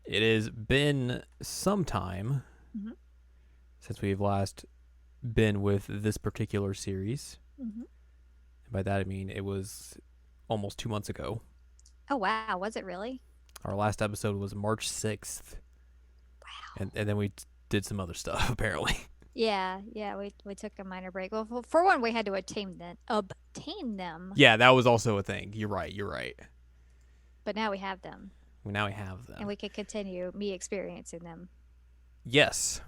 It has been some time Hmm. since we've last been with this particular series. Hmm. And by that I mean it was almost 2 months ago. Oh, wow. Was it really? Our last episode was March 6th, Wow. and then we did some other stuff, apparently. Yeah, yeah, we took a minor break. Well, for one, we had to obtain them, Yeah, that was also a thing. You're right. You're right. but now we have them, Well, now we have and them. we can continue me experiencing them. Yes,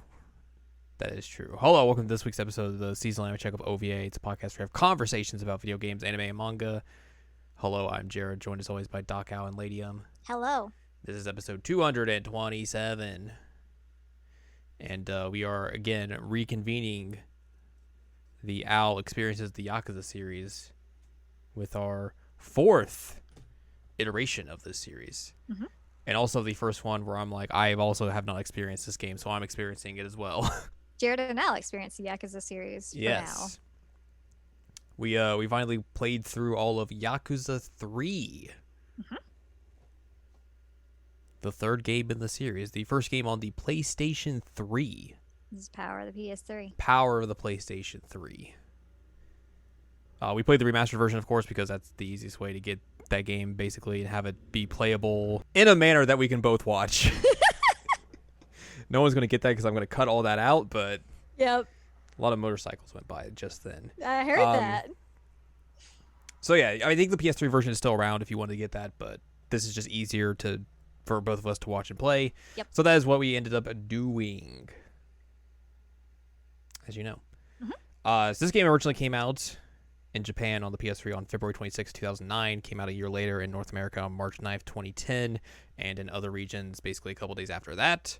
that is true. Hello, welcome to this week's episode of the Seasonal Anime Checkup OVA. It's a podcast where we have conversations about video games, anime, and manga. Hello, I'm Jared, joined as always by Doc Al and Ladyem. Hello. This is episode 227. And we are again reconvening the Al Experiences the Yakuza series with our fourth iteration of this series. Hmm. And also the first one where I'm like, I also have not experienced this game, so I'm experiencing it as well. Jared and Al experienced the Yakuza series for now. Yes. We finally played through all of Yakuza 3, Hmm. the third game in the series, the first game on the PlayStation 3. This is power of the PS3. Power of the PlayStation 3. We played the remastered version, of course, because that's the easiest way to get that game basically and have it be playable in a manner that we can both watch. No one's going to get that because I'm going to cut all that out, but Yep, a lot of motorcycles went by just then. I heard that. So yeah, I think the PS3 version is still around if you wanted to get that, but this is just easier for both of us to watch and play. Yep. So that is what we ended up doing, as you know. Hmm. So this game originally came out in Japan on the PS3 on February 26, 2009, came out a year later in North America on March 9th, 2010, and in other regions basically a couple days after that.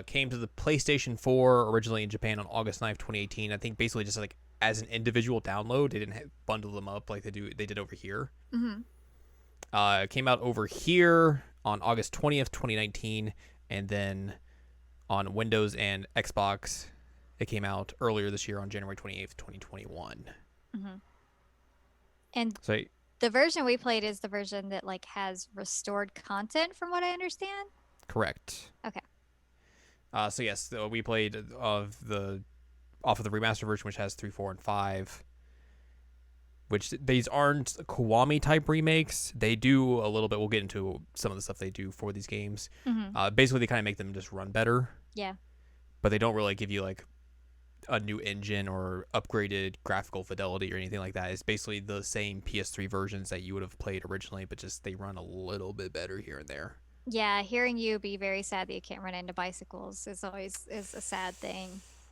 Came to the PlayStation 4 originally in Japan on August 9th, 2018. I think basically just like as an individual download. They didn't bundle them up like they did over here. Hmm. It came out over here on August 20th, 2019, and then on Windows and Xbox, it came out earlier this year on January 28th, 2021. Hmm. And So the version we played is the version that like has restored content, from what I understand. correct. Okay. So yes, we played off of the remaster version, which has 3, 4, and 5. Which these aren't Kiwami type remakes. They do a little bit. We'll get into some of the stuff they do for these games. Hmm. Basically, they kind of make them just run better, Yeah. but they don't really give you like a new engine or upgraded graphical fidelity or anything like that. It's basically the same PS3 versions that you would have played originally, but just they run a little bit better here and there. Yeah, hearing you be very sad that you can't run into bicycles is a sad thing.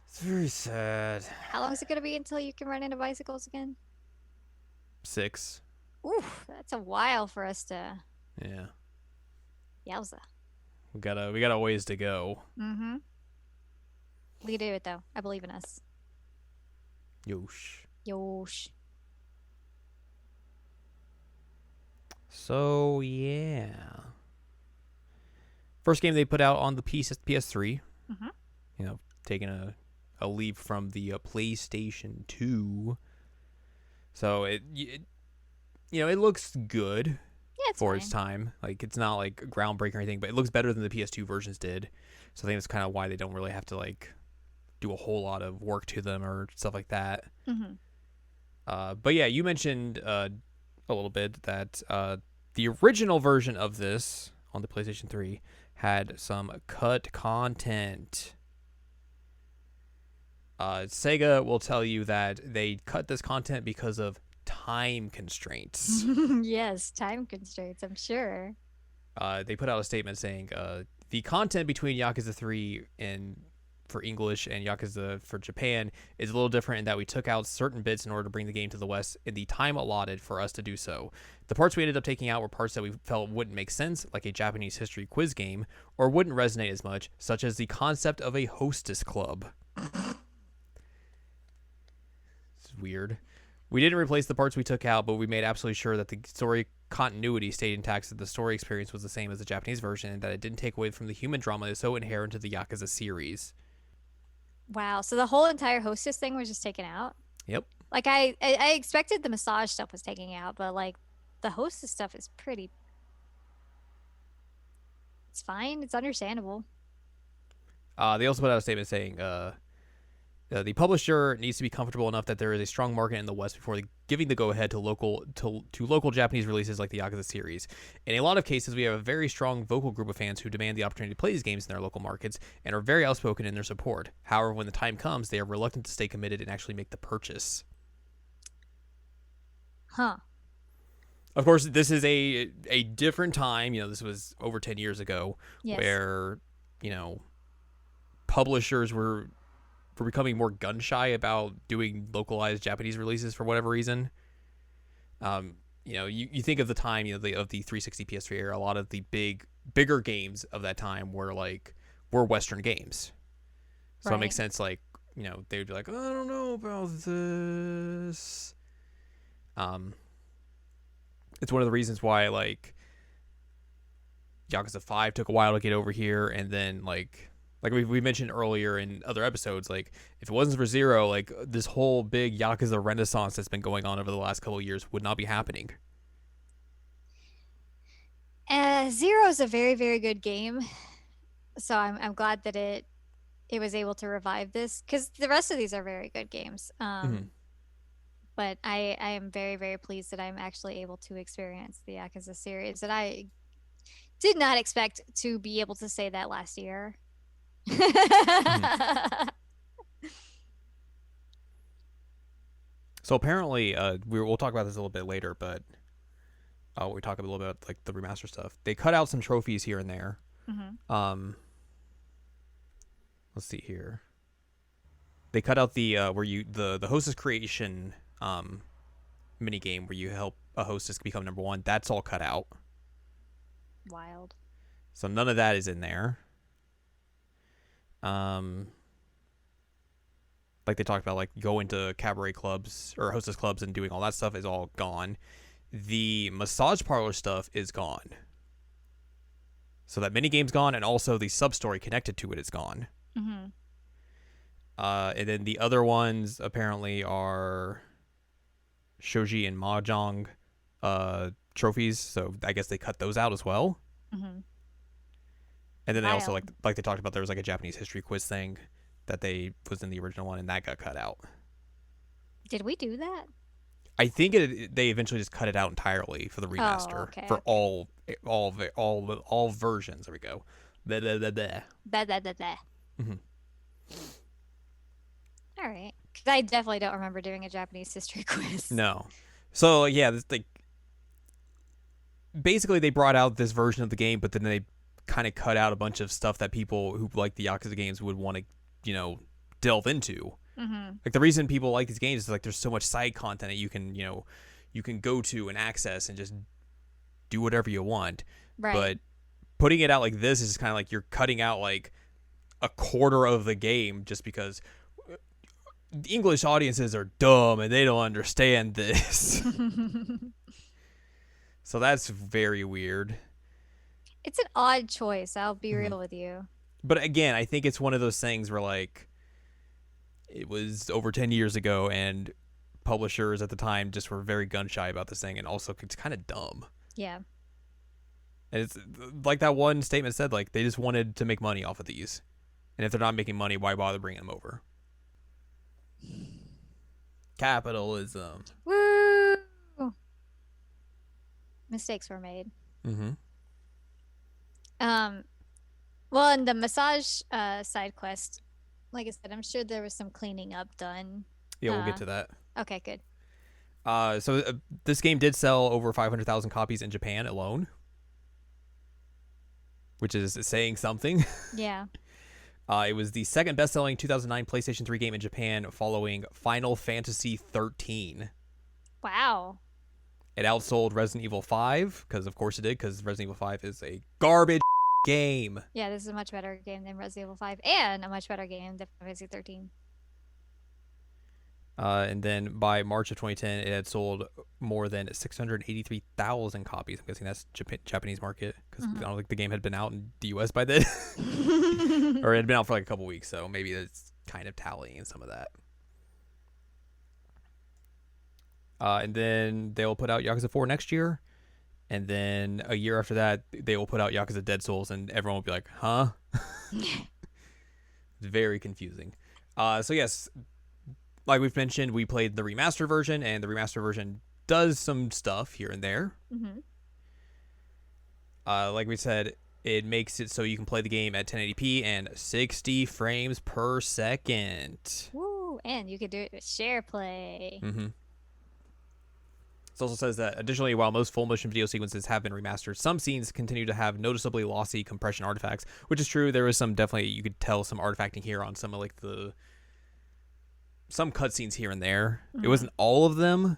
It's very sad. How long is it going to be until you can run into bicycles again? 6. Oof, that's a while for us to. Yeah, Yowza. we got a ways to go. Mm-hmm. We can do it though. I believe in us. Yosh. Yosh. So yeah, first game they put out on the PS3. Mm-hmm. You know, taking a leap from the PlayStation 2. So it it looks good Yeah, it's for its fine. time. Like it's not like groundbreaking or anything, but it looks better than the PS2 versions did. So I think that's kind of why they don't really have to like do a whole lot of work to them or stuff like that. Mm-hmm. But yeah, you mentioned a little bit that the original version of this on the PlayStation 3 had some cut content. Sega will tell you that they cut this content because of time constraints. Yes, time constraints, I'm sure. They put out a statement saying the content between Yakuza 3 and for English and Yakuza for Japan is a little different in that we took out certain bits in order to bring the game to the West in the time allotted for us to do so. The parts we ended up taking out were parts that we felt wouldn't make sense, like a Japanese history quiz game, or wouldn't resonate as much, such as the concept of a hostess club. It's weird. We didn't replace the parts we took out, but we made absolutely sure that the story continuity stayed intact, so the story experience was the same as the Japanese version, and that it didn't take away from the human drama that is so inherent to the Yakuza series. Wow, so the whole entire hostess thing was just taken out? Yep. Like I expected the massage stuff was taken out, but like the hostess stuff is pretty It's fine. It's understandable. They also put out a statement saying the publisher needs to be comfortable enough that there is a strong market in the West before giving the go-ahead to local Japanese releases like the Yakuza series. In a lot of cases, we have a very strong vocal group of fans who demand the opportunity to play these games in their local markets and are very outspoken in their support. However, when the time comes, they are reluctant to stay committed and actually make the purchase. Huh. Of course, this is a different time. This was over 10 years ago, Yes. where publishers were becoming more gun shy about doing localized Japanese releases for whatever reason. You think of the time, of the 360 PS3 era, a lot of the bigger games of that time were Western games. So Right. It makes sense. They would be like, oh, I don't know about this. It's one of the reasons why Yakuza 5 took a while to get over here, and then like we mentioned earlier in other episodes, if it wasn't for Zero, this whole big Yakuza renaissance that's been going on over the last couple of years would not be happening. Zero is a very, very good game, so I'm glad that it was able to revive this, because the rest of these are very good games. But I am very, very pleased that I'm actually able to experience the Yakuza series, that I did not expect to be able to say that last year. So apparently, we'll talk about this a little bit later, but we talk a little bit about the remaster stuff. They cut out some trophies here and there. Let's see here. They cut out the where you the hostess creation mini game where you help a hostess become number one. That's all cut out. Wild. So none of that is in there. Like they talked about, going to cabaret clubs or hostess clubs and doing all that stuff is all gone. The massage parlor stuff is gone. So that mini game's gone, and also the sub story connected to it is gone. And then the other ones apparently are shoji and mahjong trophies. So I guess they cut those out as well. And then they also like they talked about, there was a Japanese history quiz thing that was in the original one, and that got cut out. Did we do that? I think they eventually just cut it out entirely for the remaster for all versions. There we go. Blah, blah, blah, blah. Blah, blah, blah, blah. All right, because I definitely don't remember doing a Japanese history quiz. No. So yeah, this basically they brought out this version of the game, but then they kind of cut out a bunch of stuff that people who like the Yakuza games would want to, delve into. The reason people like these games is there's so much side content that you can go to and access and just do whatever you want. Right. But putting it out like this is kind of you're cutting out a quarter of the game just because the English audiences are dumb and they don't understand this. So that's very weird. It's an odd choice. I'll be real with you. But again, I think it's one of those things where it was over 10 years ago, and publishers at the time just were very gun shy about this thing, and also it's kind of dumb. Yeah. And it's like that one statement said, they just wanted to make money off of these. And if they're not making money, why bother bringing them over? Capitalism. Woo! Mistakes were made. Well, in the massage side quest, like I said, I'm sure there was some cleaning up done. Yeah, we'll get to that. Okay, good. So this game did sell over 500,000 copies in Japan alone, which is saying something. Yeah. It was the second best-selling 2009 PlayStation 3 game in Japan, following Final Fantasy 13. Wow. It outsold Resident Evil 5, because of course it did, because Resident Evil 5 is a garbage game. Yeah, this is a much better game than Resident Evil 5, and a much better game than Final Fantasy 13. And then by March of 2010, it had sold more than 683,000 copies. I'm guessing that's Japanese market, because I don't think the game had been out in the US by then. Or it had been out for a couple weeks, so maybe it's kind of tallying in some of that. And then they'll put out Yakuza 4 next year. And then a year after that, they will put out Yakuza Dead Souls, and everyone will be like, huh? It's very confusing. So yes, like we've mentioned, we played the remaster version, and the remaster version does some stuff here and there. Mm-hmm. Like we said, it makes it so you can play the game at 1080p and 60 frames per second. Woo! And you could do it with share play. Mm-hmm. It also says that additionally, while most full motion video sequences have been remastered, some scenes continue to have noticeably lossy compression artifacts, which is true. There was some definitely, you could tell some artifacting here on some of like some cutscenes here and there. Mm-hmm. It wasn't all of them,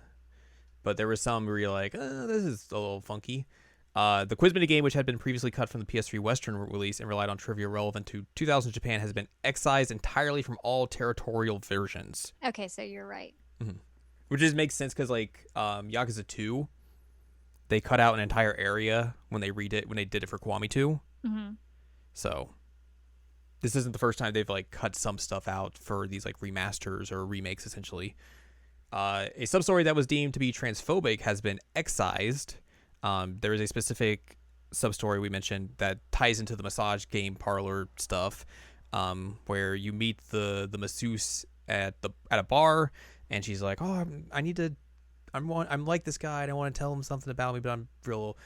but there was some where you're like, this is a little funky. The Quiz Mini game, which had been previously cut from the PS3 Western release and relied on trivia relevant to 2000 Japan, has been excised entirely from all territorial versions. Okay, so you're right. Mm-hmm. Which just makes sense because like Yakuza 2, they cut out an entire area when they did it for Kiwami 2. Mm-hmm. So this isn't the first time they've like cut some stuff out for these like remasters or remakes essentially. A sub-story that was deemed to be transphobic has been excised. There is a specific sub-story we mentioned that ties into the massage game parlor stuff, where you meet the masseuse at a bar. And she's like, oh, I'm like this guy, and I want to tell him something about me, but I'm real,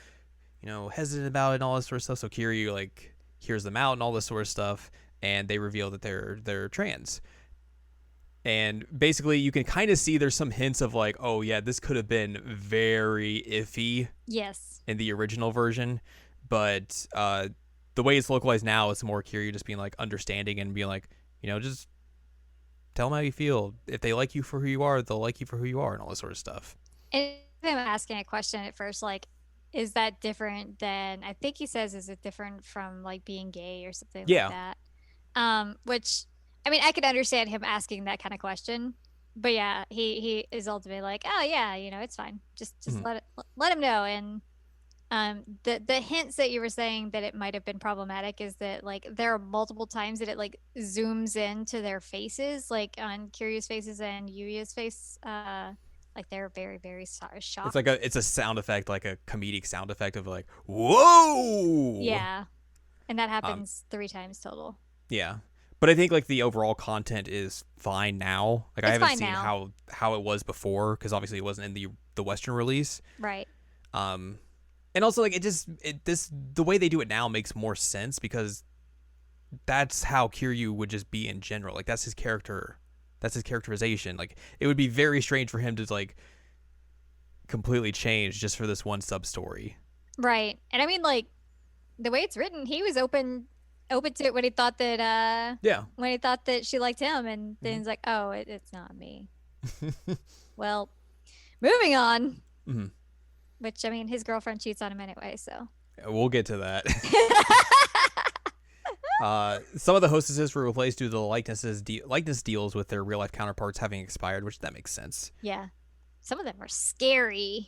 hesitant about it and all this sort of stuff. So Kiryu like hears them out and all this sort of stuff, and they reveal that they're trans. And basically, you can kind of see there's some hints of like, oh yeah, this could have been very iffy. Yes. In the original version, but the way it's localized now, it's more Kiryu just being like understanding and being like, just tell them how you feel. If they like you for who you are, they'll like you for who you are and all this sort of stuff. And I'm asking a question at first, like, is that different than, I think he says, is it different from like being gay or something like that? Which, I mean, I could understand him asking that kind of question, but yeah, he is ultimately like, oh yeah, it's fine. Just let him know. And the hints that you were saying that it might have been problematic is that like there are multiple times that it like zooms into their faces, like on Kiryu's faces and Yuya's face, like they're very, very shocked. It's a sound effect, like a comedic sound effect of like, whoa. Yeah, and that happens 3 times total. Yeah, but I think like the overall content is fine now. Like I haven't seen how it was before because obviously it wasn't in the Western release. Right. And also, like, the way they do it now makes more sense because that's how Kiryu would just be in general. Like, that's his character. That's his characterization. Like, it would be very strange for him to, like, completely change just for this one sub-story. Right. And I mean, like, the way it's written, he was open to it when he thought that, when he thought that she liked him. And then he's like, oh, it's not me. Well, moving on. Mm-hmm. Which, I mean, his girlfriend cheats on him anyway, so. We'll get to that. Some of the hostesses were replaced due to the likeness deals with their real-life counterparts having expired, which that makes sense. Yeah. Some of them were scary.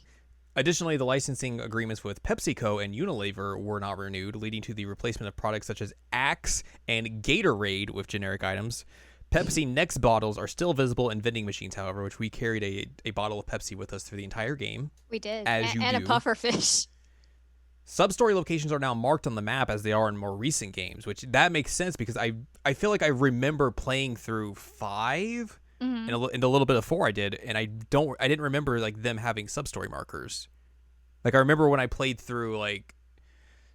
Additionally, the licensing agreements with PepsiCo and Unilever were not renewed, leading to the replacement of products such as Axe and Gatorade with generic items. Pepsi Next bottles are still visible in vending machines, however, which we carried a bottle of Pepsi with us through the entire game. We did. And a puffer fish. Sub-story locations are now marked on the map as they are in more recent games, which that makes sense because I feel like I remember playing through 5 and a little bit of 4 I did, and I didn't remember like them having sub-story markers. Like I remember when I played through like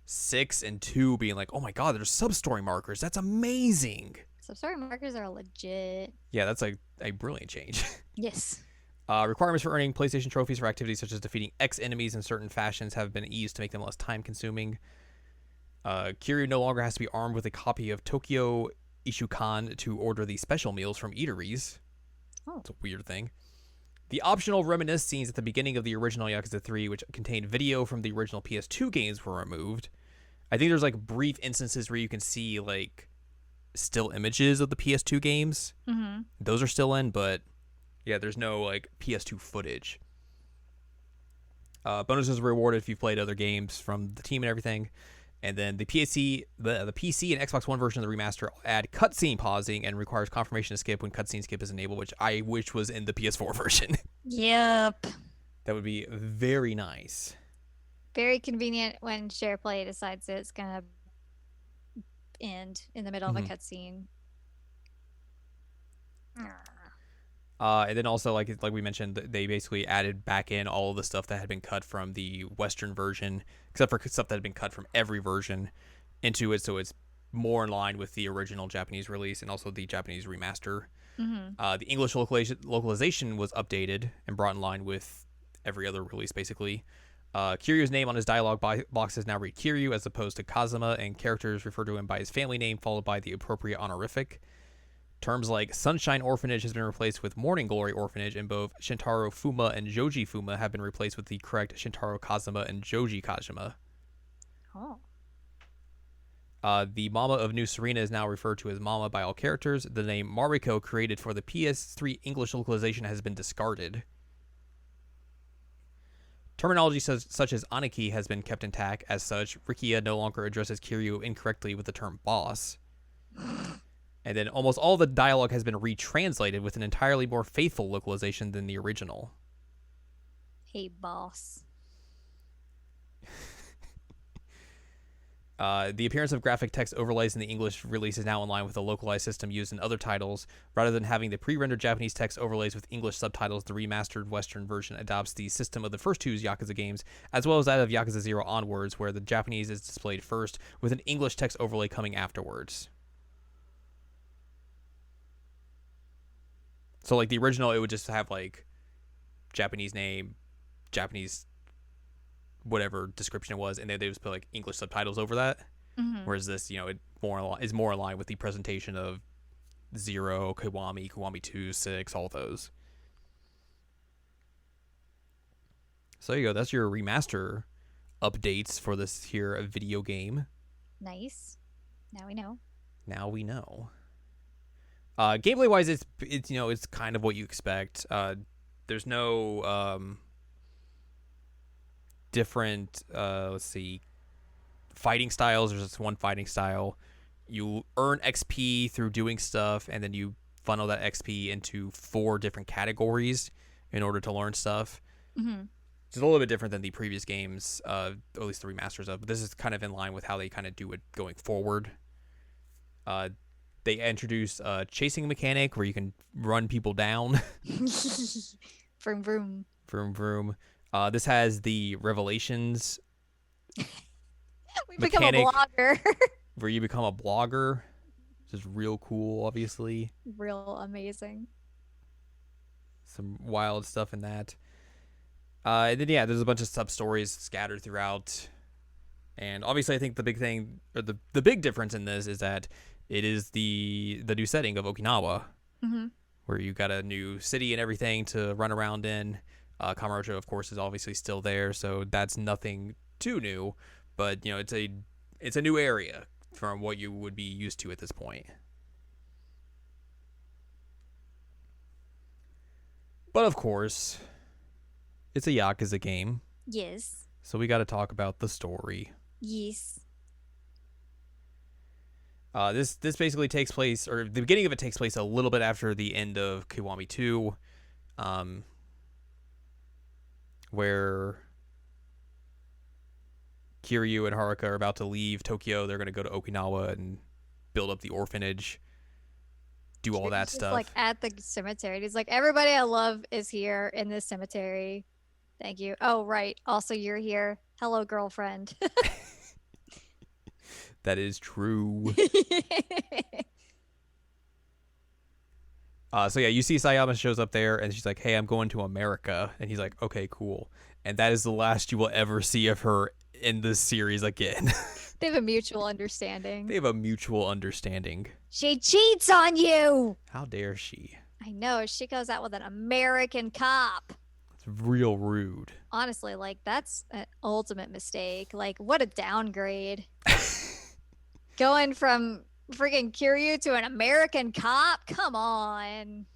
6 and 2 being like, oh my god, there's sub-story markers. That's amazing. Sub-story markers are legit. Yeah, that's like a brilliant change. Yes. Requirements for earning PlayStation trophies for activities such as defeating X enemies in certain fashions have been eased to make them less time-consuming. Kiryu no longer has to be armed with a copy of Tokyo Ishukan to order the special meals from eateries. Oh. It's a weird thing. The optional reminisce scenes at the beginning of the original Yakuza 3, which contained video from the original PS2 games, were removed. I think there's like brief instances where you can see like still images of the PS2 games. Mm-hmm. Those are still in, but yeah, there's no like PS2 footage. Bonuses were rewarded if you've played other games from the team and everything. And then the PC and Xbox One version of the remaster add cutscene pausing and requires confirmation to skip when cutscene skip is enabled, which I wish was in the PS4 version. Yep. That would be very nice. Very convenient when SharePlay decides it's gonna end in the middle of a cutscene. And then also, like we mentioned, they basically added back in all of the stuff that had been cut from the Western version, except for stuff that had been cut from every version, into it, so it's more in line with the original Japanese release and also the Japanese remaster. The English localization was updated and brought in line with every other release, basically. Kiryu's name on his dialogue boxes now read Kiryu as opposed to Kazuma, and characters refer to him by his family name followed by the appropriate honorific. Terms like Sunshine Orphanage has been replaced with Morning Glory Orphanage, and both Shintaro Fuma and Joji Fuma have been replaced with the correct Shintaro Kazuma and Joji Kazuma. Oh. The Mama of New Serena is now referred to as Mama by all characters. The name Mariko, created for the PS3 English localization, has been discarded. Terminology such as Aniki has been kept intact. As such, Rikia no longer addresses Kiryu incorrectly with the term boss. And then almost all the dialogue has been retranslated with an entirely more faithful localization than the original. Hey, boss. The appearance of graphic text overlays in the English release is now in line with the localized system used in other titles. Rather than having the pre-rendered Japanese text overlays with English subtitles, the remastered Western version adopts the system of the first two Yakuza games, as well as that of Yakuza 0 onwards, where the Japanese is displayed first, with an English text overlay coming afterwards. So, like, the original, it would just have, like, Japanese name, Japanese whatever description it was, and then they just put, like, English subtitles over that. Whereas this, it is more in line with the presentation of 0, Kiwami, Kiwami 2, 6, all those. So there you go. That's your remaster updates for this here video game. Nice. Now we know. Now we know. Gameplay wise, it's kind of what you expect. There's no different fighting styles. There's just one fighting style. You earn XP through doing stuff, and then you funnel that XP into 4 different categories in order to learn stuff. It's a little bit different than the previous games, or at least the remasters of. But this is kind of in line with how they kind of do it going forward. They introduced a chasing mechanic where you can run people down. Vroom vroom. Vroom vroom. This has the Revelations we become a blogger. Where you become a blogger. Which is real cool, obviously. Real amazing. Some wild stuff in that. And then, there's a bunch of sub-stories scattered throughout. And obviously, I think the big thing, or the big difference in this is that it is the new setting of Okinawa, where you got a new city and everything to run around in. Kamurocho, of course, is obviously still there, so that's nothing too new. But it's a new area from what you would be used to at this point. But of course, it's a Yakuza game. Yes. So we got to talk about the story. Yes. This basically takes place, or the beginning of it takes place a little bit after the end of Kiwami 2, where Kiryu and Haruka are about to leave Tokyo. They're going to go to Okinawa and build up the orphanage, do all that stuff. Like at the cemetery. He's like, everybody I love is here in this cemetery. Thank you. Oh, right. Also, you're here. Hello, girlfriend. That is true. So you see Sayama shows up there, and she's like, hey, I'm going to America. And he's like, okay, cool. And that is the last you will ever see of her in this series again. They have a mutual understanding. She cheats on you. How dare she? I know. She goes out with an American cop. It's real rude. Honestly, like, that's an ultimate mistake. Like, what a downgrade. Going from freaking Kiryu to an American cop? Come on.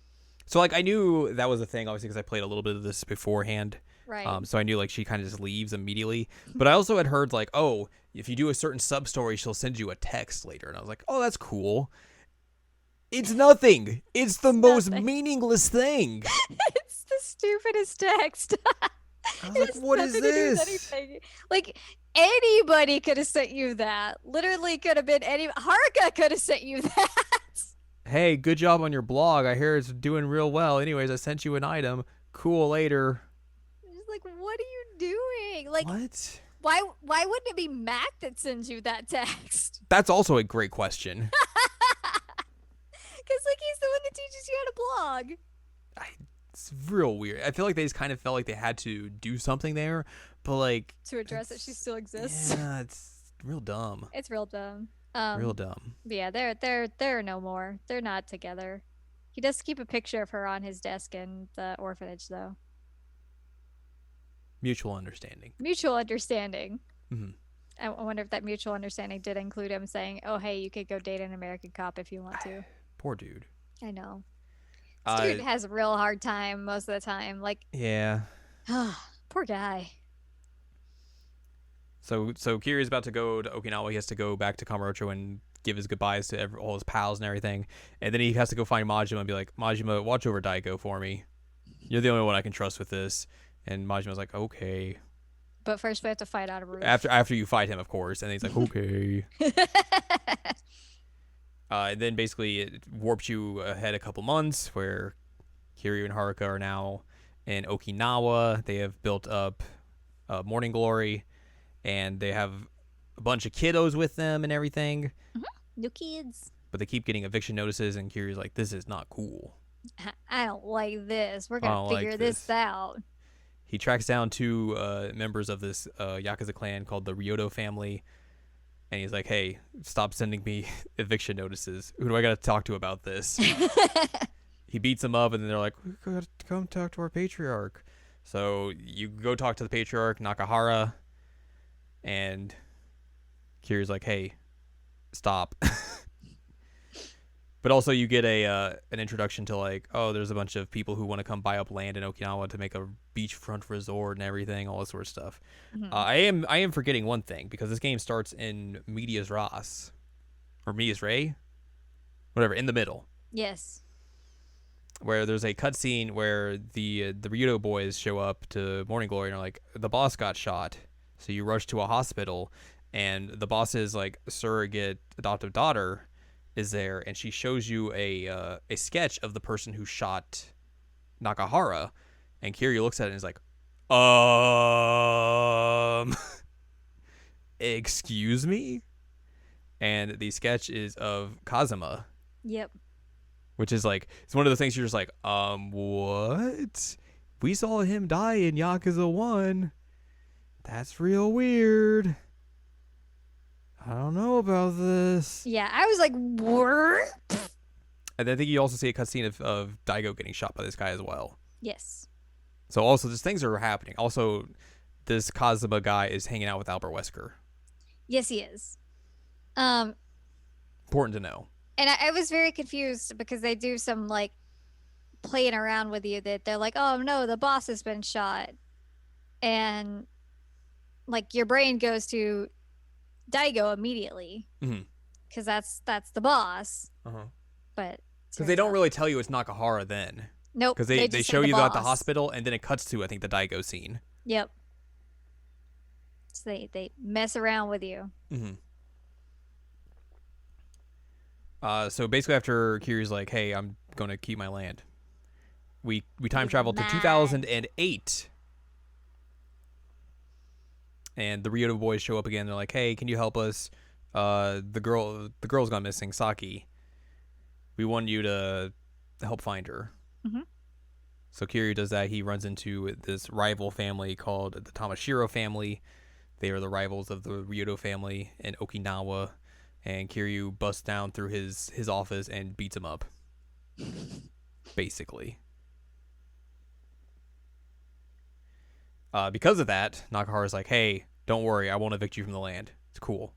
So, like, I knew that was a thing, obviously, because I played a little bit of this beforehand. Right. So I knew, like, she kind of just leaves immediately. But I also had heard, like, oh, if you do a certain sub-story, she'll send you a text later. And I was like, oh, that's cool. It's nothing. It's the most meaningless thing. It's the stupidest text. I was It like, has what is nothing to do with this? anything. Like anybody could have sent you that. Literally could have been any Haruka could have sent you that. Hey, good job on your blog. I hear it's doing real well. Anyways, I sent you an item. Cool, later. It's like, what are you doing? Like, What? why wouldn't it be Mac that sends you that text? That's also a great question. Because like he's the one that teaches you how to blog. It's real weird. I feel like they just kind of felt like they had to do something there, but like To address that she still exists. yeah, it's real dumb. It's real dumb. Real dumb. But yeah, they're no more. They're not together. He does keep a picture of her on his desk in the orphanage, though. Mutual understanding. Mutual understanding. Mm-hmm. I wonder if that mutual understanding did include him saying, "Oh, hey, you could go date an American cop if you want to." Poor dude. I know. This dude has a real hard time most of the time. Like, yeah. Poor guy. So Kiryu's about to go to Okinawa. He has to go back to Kamurocho and give his goodbyes to all his pals and everything. And then he has to go find Majima and be like, Majima, watch over Daigo for me. You're the only one I can trust with this. And Majima's like, okay. But first we have to fight out of roof. After you fight him, of course. And he's like, okay. And then basically it warps you ahead a couple months where Kiryu and Haruka are now in Okinawa. They have built up Morning Glory, and they have a bunch of kiddos with them and everything. Mm-hmm. New kids. But they keep getting eviction notices, and Kiryu's like, this is not cool. I don't like this. We're going to figure this out. He tracks down two members of this Yakuza clan called the Ryoto family. And he's like, hey, stop sending me eviction notices. Who do I got to talk to about this? He beats them up, and then they're like, we got to come talk to our patriarch. So you go talk to the patriarch, Nakahara. And Kiryu's like, hey, stop. But also you get an introduction to like, oh, there's a bunch of people who want to come buy up land in Okinawa to make a beachfront resort and everything, all this sort of stuff. Mm-hmm. I am forgetting one thing, because this game starts in medias res, or medias res, whatever, in the middle. Yes. Where there's a cutscene where the Ryoto boys show up to Morning Glory and are like, the boss got shot, so you rush to a hospital, and the boss's like surrogate adoptive daughter is there, and she shows you a sketch of the person who shot Nakahara, and Kiryu looks at it and is like, excuse me? And the sketch is of Kazuma. Yep. Which is like, it's one of the things you're just like, what? We saw him die in Yakuza 1. That's real weird. I don't know about this. Yeah, I was like, what? And I think you also see a cutscene of Daigo getting shot by this guy as well. Yes. So also, these things are happening. Also, this Kazuma guy is hanging out with Albert Wesker. Yes, he is. Important to know. And I was very confused because they do some like playing around with you that they're like, oh no, the boss has been shot. And like your brain goes to Daigo immediately. Because that's the boss. But because they don't really tell you it's Nakahara then. Nope. Because they show you at the hospital, and then it cuts to, I think, the Daigo scene. Yep. So they mess around with you. So basically after Kiryu's like, hey, I'm going to keep my land, we time travel to 2008. And the Ryoto boys show up again. They're like, hey, can you help us? The girl's gone missing, Saki. We want you to help find her. So Kiryu does that. He runs into this rival family called the Tamashiro family. They are the rivals of the Ryoto family in Okinawa. And Kiryu busts down through his office and beats him up. Basically. Because of that, Nakahara's like, hey, don't worry, I won't evict you from the land. It's cool.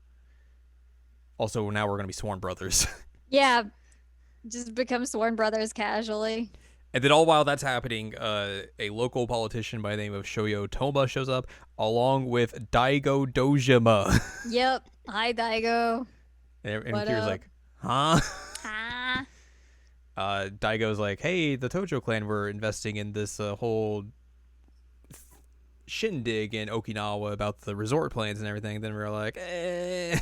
Also, now we're going to be sworn brothers. Yeah, just become sworn brothers casually. And then all while that's happening, a local politician by the name of Shoyo Toma shows up, along with Daigo Dojima. Yep. Hi, Daigo. And Kiryu's like, huh? Huh? Daigo's like, hey, the Tojo clan were investing in this whole shindig in Okinawa about the resort plans and everything. Then we were like, eh.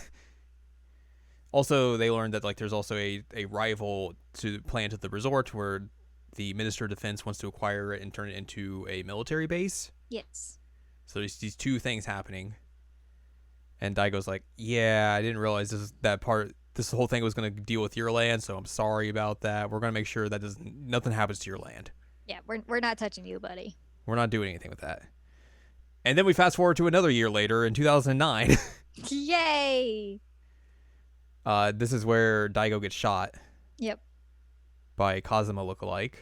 Also, they learned that like there's also a rival to plan to the resort where the Minister of Defense wants to acquire it and turn it into a military base. Yes. So there's these two things happening. And Daigo's like, yeah, I didn't realize this whole thing was going to deal with your land, so I'm sorry about that. We're going to make sure that nothing happens to your land. Yeah, we're not touching you, buddy. We're not doing anything with that. And then we fast forward to another year later in 2009. Yay! This is where Daigo gets shot. Yep. By Kazuma lookalike.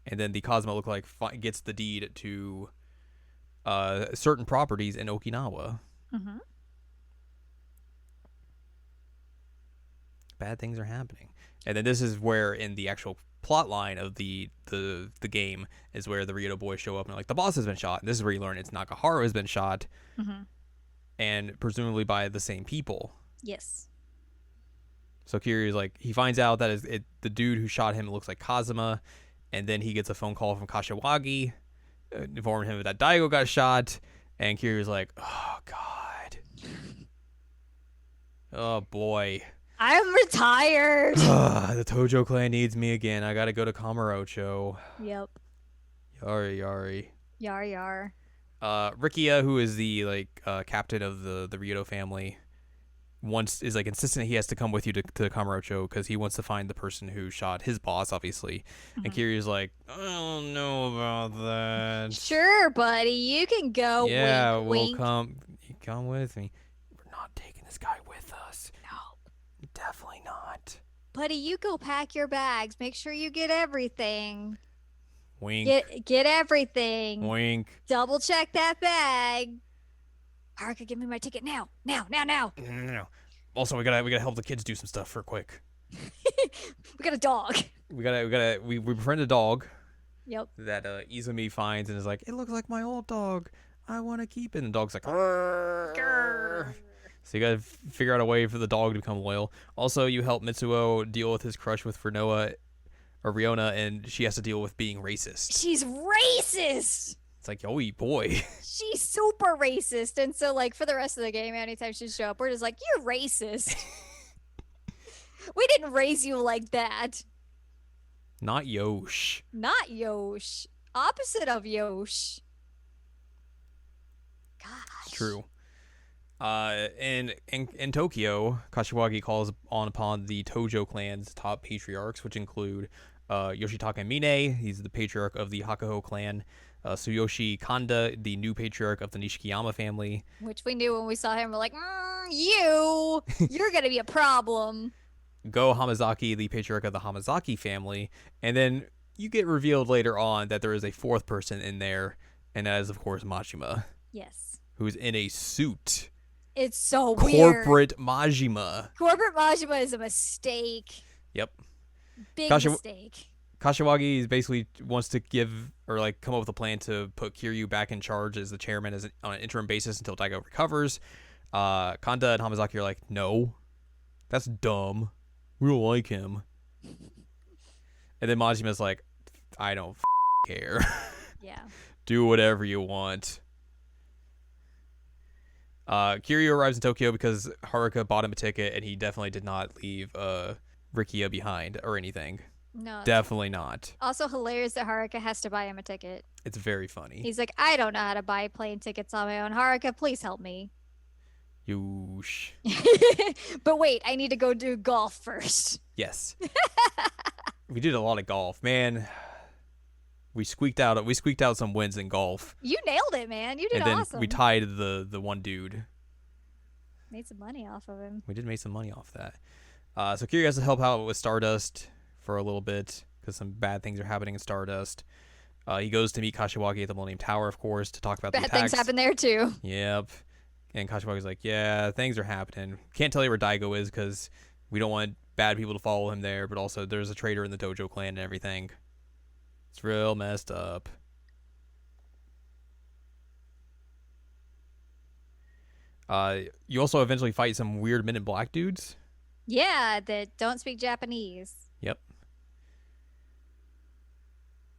And then the Kazuma lookalike gets the deed to certain properties in Okinawa. Mm-hmm. Bad things are happening. And then this is where in the actual plot line of the game is where the Ryoto boys show up and they're like, the boss has been shot. And this is where you learn it's Nakaharu has been shot. Mm-hmm. And presumably by the same people. Yes. So Kiryu's like, he finds out that the dude who shot him looks like Kazuma. And then he gets a phone call from Kashiwagi informing him that Daigo got shot. And Kiryu's like, oh, God. Oh, boy. I'm retired. The Tojo clan needs me again. I gotta go to Kamurocho. Yep. Yari. Yar yar. Rikia, who is the captain of the Ryoto family, is like insistent he has to come with you to Kamurocho because he wants to find the person who shot his boss, obviously. Mm-hmm. And Kiryu's like, I don't know about that. Sure, buddy, you can go. Yeah, wink, we'll wink. come with me. We're not taking this guy with us. No, definitely not. Buddy, you go pack your bags. Make sure you get everything. Wink. Get everything. Wink. Double check that bag. Haruka, give me my ticket now. Now. No. Also, we gotta help the kids do some stuff for quick. We got a dog. We befriend a dog. Yep. That Izumi finds and is like, it looks like my old dog. I want to keep it. And the dog's like, grr. So you gotta figure out a way for the dog to become loyal. Also, you help Mitsuo deal with his crush with Riona, and she has to deal with being racist. She's racist. It's like, oh boy. She's super racist. And so, like, for the rest of the game, anytime she shows up, we're just like, you're racist. We didn't raise you like that. Not Yosh. Not Yosh. Opposite of Yosh. Gosh. True. In Tokyo, Kashiwagi calls upon the Tojo clan's top patriarchs, which include Yoshitaka Mine, he's the patriarch of the Hakuho clan, Tsuyoshi Kanda, the new patriarch of the Nishikiyama family. Which we knew when we saw him. We're like, you're going to be a problem. Go Hamazaki, the patriarch of the Hamazaki family. And then you get revealed later on that there is a fourth person in there, and that is, of course, Majima. Yes. Who's in a suit. It's so weird. Corporate Majima. Corporate Majima is a mistake. Yep. Big mistake. Kashiwagi basically wants to come up with a plan to put Kiryu back in charge as the chairman on an interim basis until Daigo recovers. Kanda and Hamazaki are like, no, that's dumb. We don't like him. And then Majima's like, I don't care. Yeah. Do whatever you want. Kiryu arrives in Tokyo because Haruka bought him a ticket, and he definitely did not leave Rikia behind or anything. No. Definitely not. Also hilarious that Haruka has to buy him a ticket. It's very funny. He's like, I don't know how to buy plane tickets on my own. Haruka, please help me. Yoosh. But wait, I need to go do golf first. Yes. We did a lot of golf, man. We squeaked out some wins in golf. You nailed it, man. You did awesome. And then we tied the one dude. Made some money off of him. We did make some money off that. So Kiryu has to help out with Stardust for a little bit because some bad things are happening in Stardust. He goes to meet Kashiwagi at the Millennium Tower, of course, to talk about the attacks. Bad things happen there too. Yep. And Kashiwagi's like, yeah, things are happening. Can't tell you where Daigo is because we don't want bad people to follow him there, but also there's a traitor in the Dojo clan and everything. It's real messed up. You also eventually fight some weird Men in Black dudes. Yeah, that don't speak Japanese. Yep.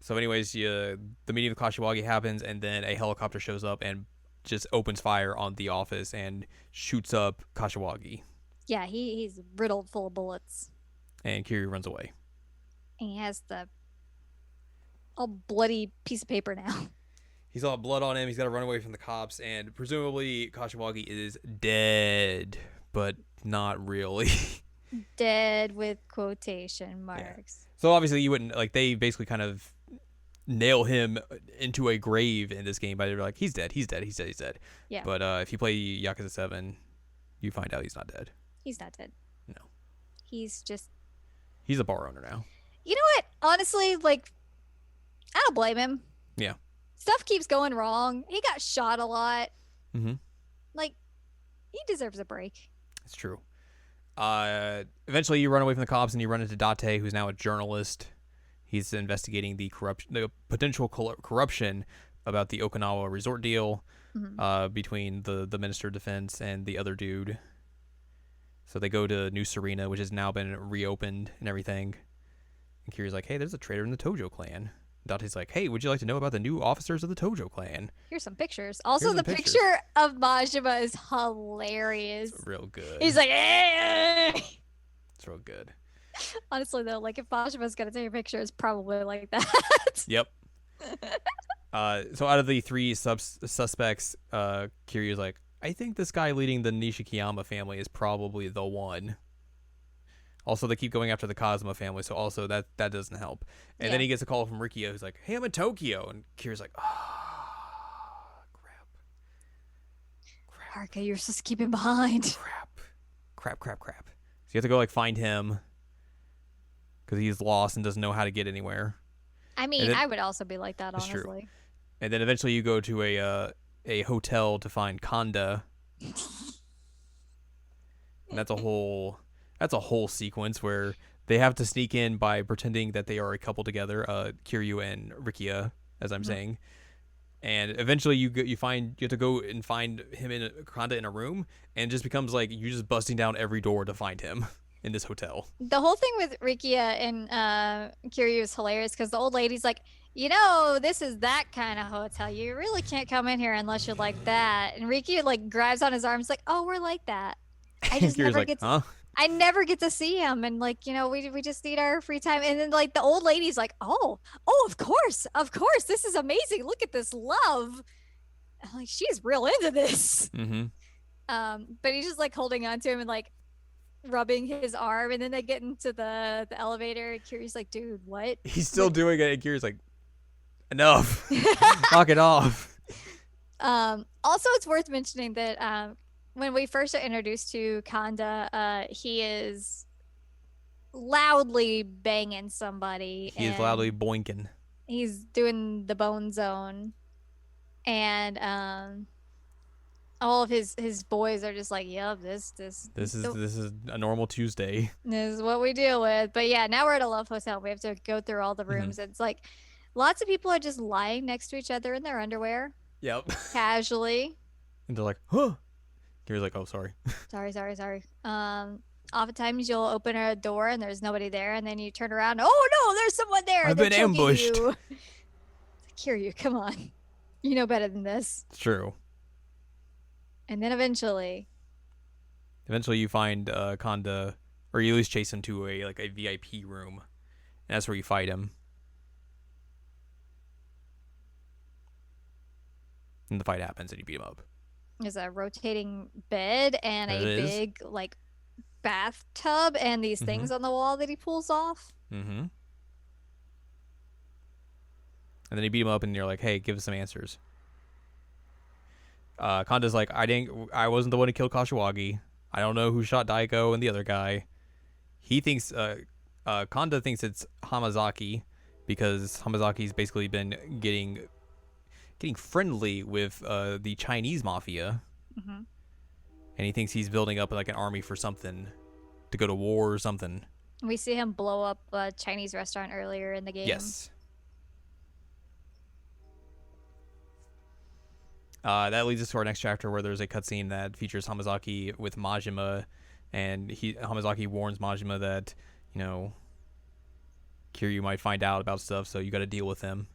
So, anyways, the meeting with Kashiwagi happens, and then a helicopter shows up and just opens fire on the office and shoots up Kashiwagi. Yeah, he's riddled full of bullets. And Kiryu runs away. And he has the all bloody piece of paper now. He's all blood on him. He's got to run away from the cops, and presumably Kashiwagi is dead, but not really. Dead with quotation marks. Yeah. So obviously you wouldn't like. They basically kind of nail him into a grave in this game by they're like, he's dead, he's dead, he's dead, he's dead. Yeah. But if you play Yakuza 7, you find out he's not dead. He's not dead. No. He's a bar owner now. You know what? Honestly, like, I don't blame him. Yeah. Stuff keeps going wrong. He got shot a lot. Mm-hmm. Like, he deserves a break. It's true. Eventually you run away from the cops and you run into Date, who's now a journalist. He's investigating the potential corruption about the Okinawa resort deal between the Minister of Defense and the other dude. So they go to New Serena, which has now been reopened and everything. And Kiryu's like, hey, there's a traitor in the Tojo clan. Date's like, hey, would you like to know about the new officers of the Tojo clan? Here's some pictures. Also, the picture of Majima is hilarious. It's real good. He's like, eh! It's real good. Honestly, though, like, if Majima's going to take a picture, it's probably like that. Yep. So out of the three suspects, Kiryu's like, I think this guy leading the Nishikiyama family is probably the one. Also, they keep going after the Kazuma family, so also that doesn't help. And then he gets a call from Rikia, who's like, hey, I'm in Tokyo. And Kiryu's like, crap. Haruka, you're supposed to keep him behind. Crap. So you have to go, like, find him because he's lost and doesn't know how to get anywhere. I mean, I would also be like that, honestly. True. And then eventually you go to a hotel to find Kanda. And that's a whole sequence where they have to sneak in by pretending that they are a couple together, Kiryu and Rikia, as I'm saying. And eventually you have to go and find him Kanda in a room, and it just becomes like you just busting down every door to find him in this hotel. The whole thing with Rikia and Kiryu is hilarious because the old lady's like, this is that kind of hotel. You really can't come in here unless you're like that. And Rikia like grabs on his arms like, oh, we're like that. I just never get to, I never get to see him. And like, we just need our free time. And then like the old lady's like, oh, of course. This is amazing. Look at this love. I'm like, she's real into this. Mm-hmm. But he's just like holding on to him and like rubbing his arm. And then they get into the elevator. And Kiryu's like, dude, what? He's still doing it. And Kiryu's like, enough. Knock it off. Also, it's worth mentioning that when we first are introduced to Kanda, he is loudly banging somebody. He is loudly boinking. He's doing the bone zone. And all of his boys are just like, yep, this is a normal Tuesday. This is what we deal with. But yeah, now we're at a love hotel. We have to go through all the rooms. Mm-hmm. It's like lots of people are just lying next to each other in their underwear. Yep. Casually. And they're like, huh. You're like, oh, sorry. Sorry. Oftentimes you'll open a door and there's nobody there, and then you turn around. Oh no, there's someone there. I've been ambushed. Kiryu, come on. You know better than this. It's true. And then eventually you find Kanda, or you at least chase him to a VIP room, and that's where you fight him. And the fight happens, and you beat him up. There's a rotating bed and a big like bathtub and these things on the wall that he pulls off. Mm-hmm. And then you beat him up, and you're like, "Hey, give us some answers." Kanda's like, I wasn't the one who killed Kashiwagi. I don't know who shot Daiko and the other guy. He thinks, Kanda thinks it's Hamazaki because Hamazaki's basically been getting friendly with the Chinese mafia. Mm-hmm. And he thinks he's building up like an army for something, to go to war or something. We see him blow up a Chinese restaurant earlier in the game. Yes. That leads us to our next chapter, where there's a cutscene that features Hamazaki with Majima, and Hamazaki warns Majima that, Kiryu might find out about stuff, so you got to deal with him.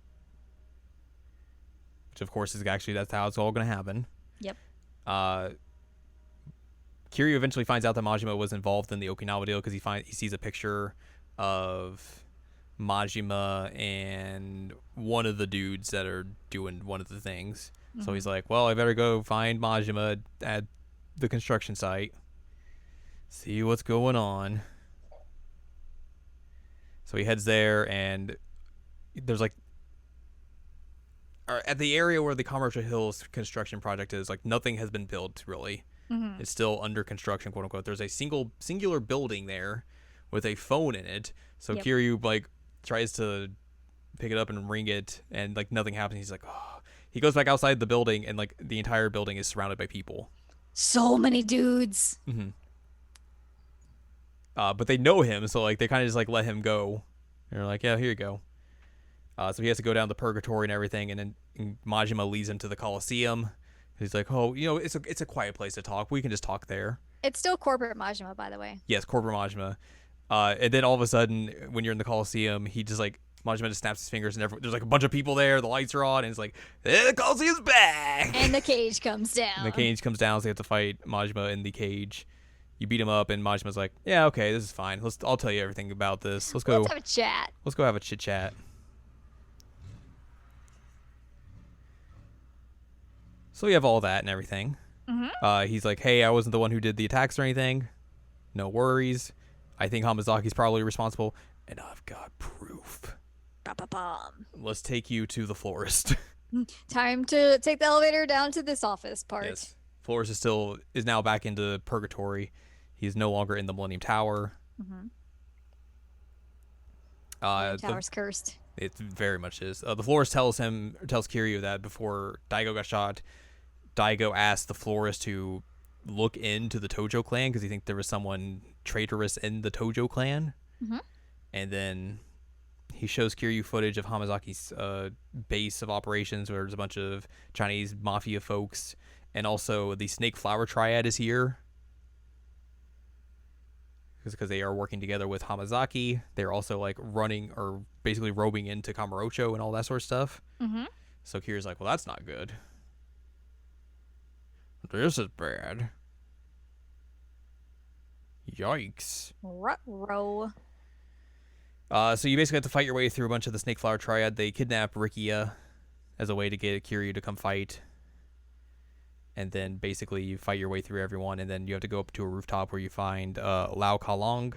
Which, of course, is actually that's how it's all going to happen. Yep. Kiryu eventually finds out that Majima was involved in the Okinawa deal because he sees a picture of Majima and one of the dudes that are doing one of the things. So he's like, well, I better go find Majima at the construction site, see what's going on. So he heads there, and there's like, at the area where the Kamurocho Hills construction project is, like, nothing has been built really. It's still under construction, quote unquote. There's a singular building there with a phone in it. So Kiryu like tries to pick it up and ring it, and like nothing happens. He's like, oh. He goes back outside the building, and like the entire building is surrounded by people. So many dudes. But they know him, so like they kind of just like let him go. And they're like, yeah, here you go. So he has to go down the purgatory and everything, and then Majima leads him to the Coliseum. He's like, oh, you know, it's a quiet place to talk. We can just talk there. It's still corporate Majima, by the way. Yes, corporate Majima. And then all of a sudden, when you're in the Coliseum, he just like, Majima just snaps his fingers, and there's like a bunch of people there. The lights are on, and it's like, the Coliseum's back. And the cage comes down. And the cage comes down, so they have to fight Majima in the cage. You beat him up, and Majima's like, yeah, okay, this is fine. I'll tell you everything about this. Let's go. Let's have a chat. Let's go have a chit chat. So we have all that and everything. He's like, hey, I wasn't the one who did the attacks or anything. No worries. I think Hamazaki's probably responsible, and I've got proof. Ba-ba-bum. Let's take you to the florist. Time to take the elevator down to this office part. Yes. Florist is now back into purgatory. He's no longer in the Millennium Tower. Tower's cursed. It very much is. The florist tells Kiryu that before Daigo got shot, Daigo asked the florist to look into the Tojo clan because he thinks there was someone traitorous in the Tojo clan. And then he shows Kiryu footage of Hamazaki's base of operations, where there's a bunch of Chinese mafia folks, and also the Snake Flower Triad is here because they are working together with Hamazaki. They're also like running or basically robing into Kamurocho and all that sort of stuff. So Kiryu's like, well, that's not good. This is bad. Yikes. Ruh-roh. So you basically have to fight your way through a bunch of the Snake Flower Triad. They kidnap Rikia as a way to get Kiryu to come fight. And then basically you fight your way through everyone, and then you have to go up to a rooftop where you find Lao Kalong,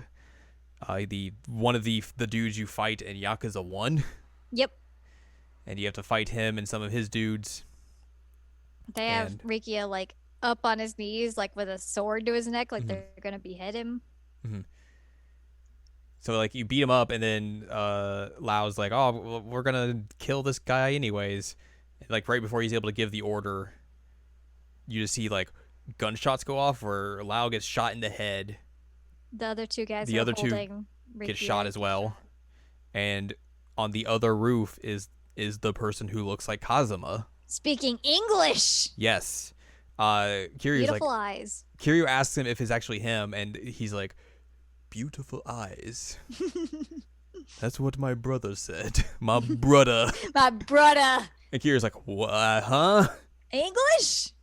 one of the dudes you fight in Yakuza 1. Yep. And you have to fight him and some of his dudes. They have Rikia like up on his knees, like with a sword to his neck, like they're gonna behead him. So like you beat him up, and then Lao's like, oh, well, we're gonna kill this guy anyways. Like right before he's able to give the order, you just see like gunshots go off where Lao gets shot in the head. The other two guys the other two get shot as well. And on the other roof is the person who looks like Kazuma. Speaking English. Yes. Kiryu's beautiful like, eyes. Kiryu asks him if it's actually him, and he's like, beautiful eyes. That's what my brother said. My brother. My brother. And Kiryu's like, what, huh? English?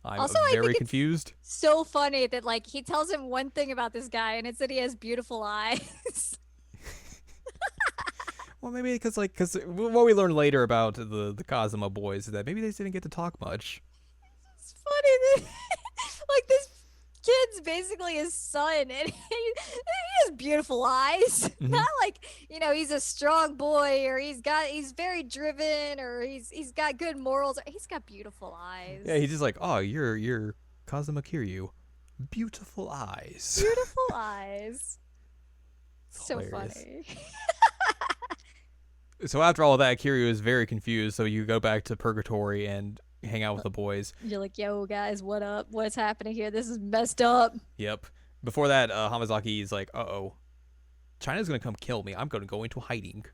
I'm also, very confused. So funny that like he tells him one thing about this guy, and it's that he has beautiful eyes. Well, maybe because what we learned later about the Kazuma boys is that maybe they didn't get to talk much. It's funny that like this kid's basically his son, and he has beautiful eyes. Not like, you know, he's a strong boy, or he's very driven, or he's got good morals. He's got beautiful eyes. Yeah, he's just like, oh, you're Kazuma Kiryu, beautiful eyes. Beautiful eyes. So hilarious. Funny. So after all of that, Kiryu is very confused. So you go back to Purgatory and hang out with the boys. You're like, yo, guys, what up? What's happening here? This is messed up. Yep. Before that, Hamazaki is like, uh-oh, China's going to come kill me. I'm going to go into hiding.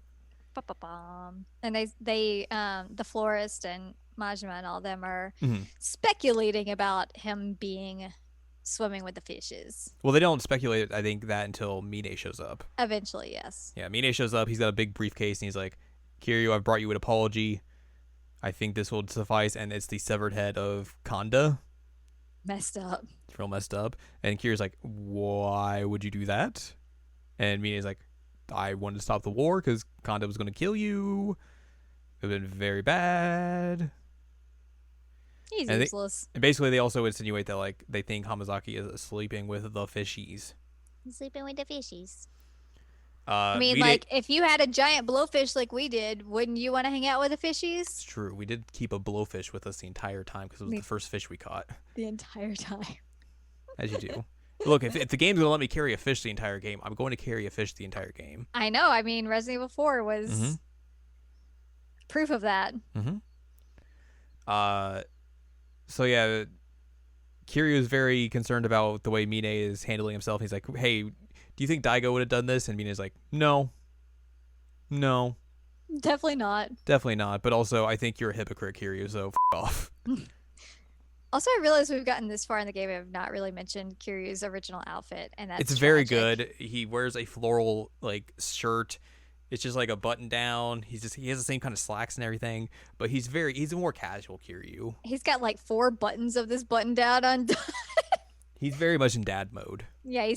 Ba-ba-bum. And they the florist and Majima and all them are speculating about him being swimming with the fishes. Well, they don't speculate, I think, that until Mine shows up. Eventually, yes. Yeah, Mine shows up. He's got a big briefcase, and he's like, Kiryu, I've brought you an apology. I think this will suffice. And it's the severed head of Kanda. Messed up. It's real messed up. And Kiryu's like, why would you do that? And Mine's like, I wanted to stop the war because Kanda was going to kill you. It would have been very bad. He's useless. And basically, they also insinuate that like they think Hamazaki is sleeping with the fishies. Sleeping with the fishies. I mean, like, if you had a giant blowfish like we did, wouldn't you want to hang out with the fishies? It's true. We did keep a blowfish with us the entire time because it was the first fish we caught. The entire time. As you do. Look, if the game's going to let me carry a fish the entire game, I'm going to carry a fish the entire game. I know. I mean, Resident Evil 4 was proof of that. So yeah, Kiryu is very concerned about the way Mine is handling himself. He's like, hey, do you think Daigo would have done this? And Mina's like, no. Definitely not. Definitely not. But also, I think you're a hypocrite, Kiryu, so f*** off. Also, I realize we've gotten this far in the game and have not really mentioned Kiryu's original outfit, and that's it's very good. He wears a floral like shirt. It's just like a button down. He has the same kind of slacks and everything, but he's a more casual Kiryu. He's got like 4 buttons of this button down undone. He's very much in dad mode. Yeah, he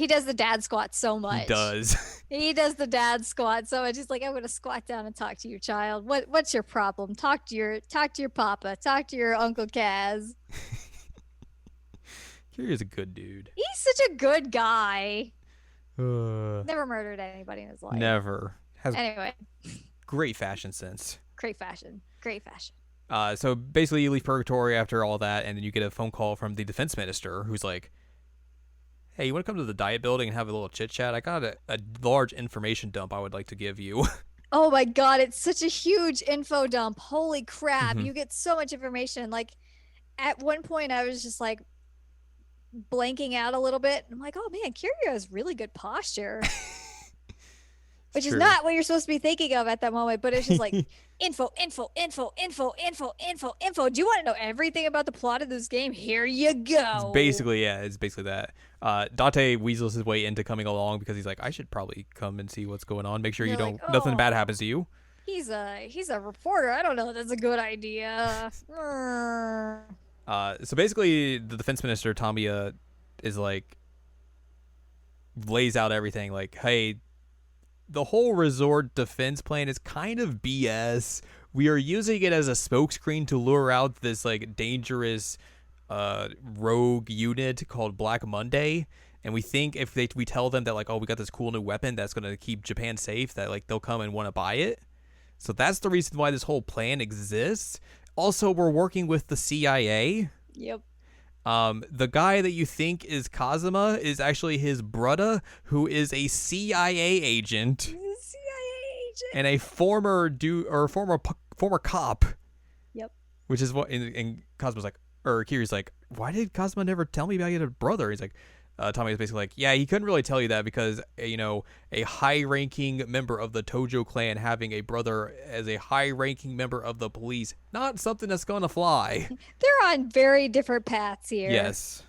does the dad squat so much. He does. He does the dad squat so much. He's like, I'm gonna squat down and talk to you, child. What's your problem? Talk to your papa. Talk to your Uncle Kaz. Kiryu's a good dude. He's such a good guy. Never murdered anybody in his life. Never. Anyway. Great fashion sense. Great fashion. So basically you leave Purgatory after all that, and then you get a phone call from the defense minister who's like, hey, you want to come to the diet building and have a little chit-chat? I got a large information dump I would like to give you. Oh my god, it's such a huge info dump. Holy crap. You get so much information. Like, at one point I was just like blanking out a little bit. I'm like, oh man, Kiryu has really good posture. Which is not what you're supposed to be thinking of at that moment, but it's just like info. Do you want to know everything about the plot of this game? Here you go. It's basically that. Dante weasels his way into coming along because he's like, I should probably come and see what's going on. Make sure nothing bad happens to you. He's a reporter. I don't know if that's a good idea. So basically, the defense minister, Tamiya, is like, lays out everything like, hey, the whole resort defense plan is kind of BS. We are using it as a smokescreen to lure out this like dangerous rogue unit called Black Monday. And we think if we tell them that like, oh, we got this cool new weapon that's going to keep Japan safe, that like they'll come and want to buy it. So that's the reason why this whole plan exists. Also, we're working with the CIA. Yep. The guy that you think is Kazuma is actually his brother, who is a CIA agent. He's a CIA agent. And a former cop. Yep. Which is what, and Kazuma's like, or Kiryu's like, why did Kazuma never tell me about you had a brother? He's like, Tommy is basically like, yeah, he couldn't really tell you that because, you know, a high-ranking member of the Tojo clan having a brother as a high-ranking member of the police, not something that's going to fly. They're on very different paths here. Yes.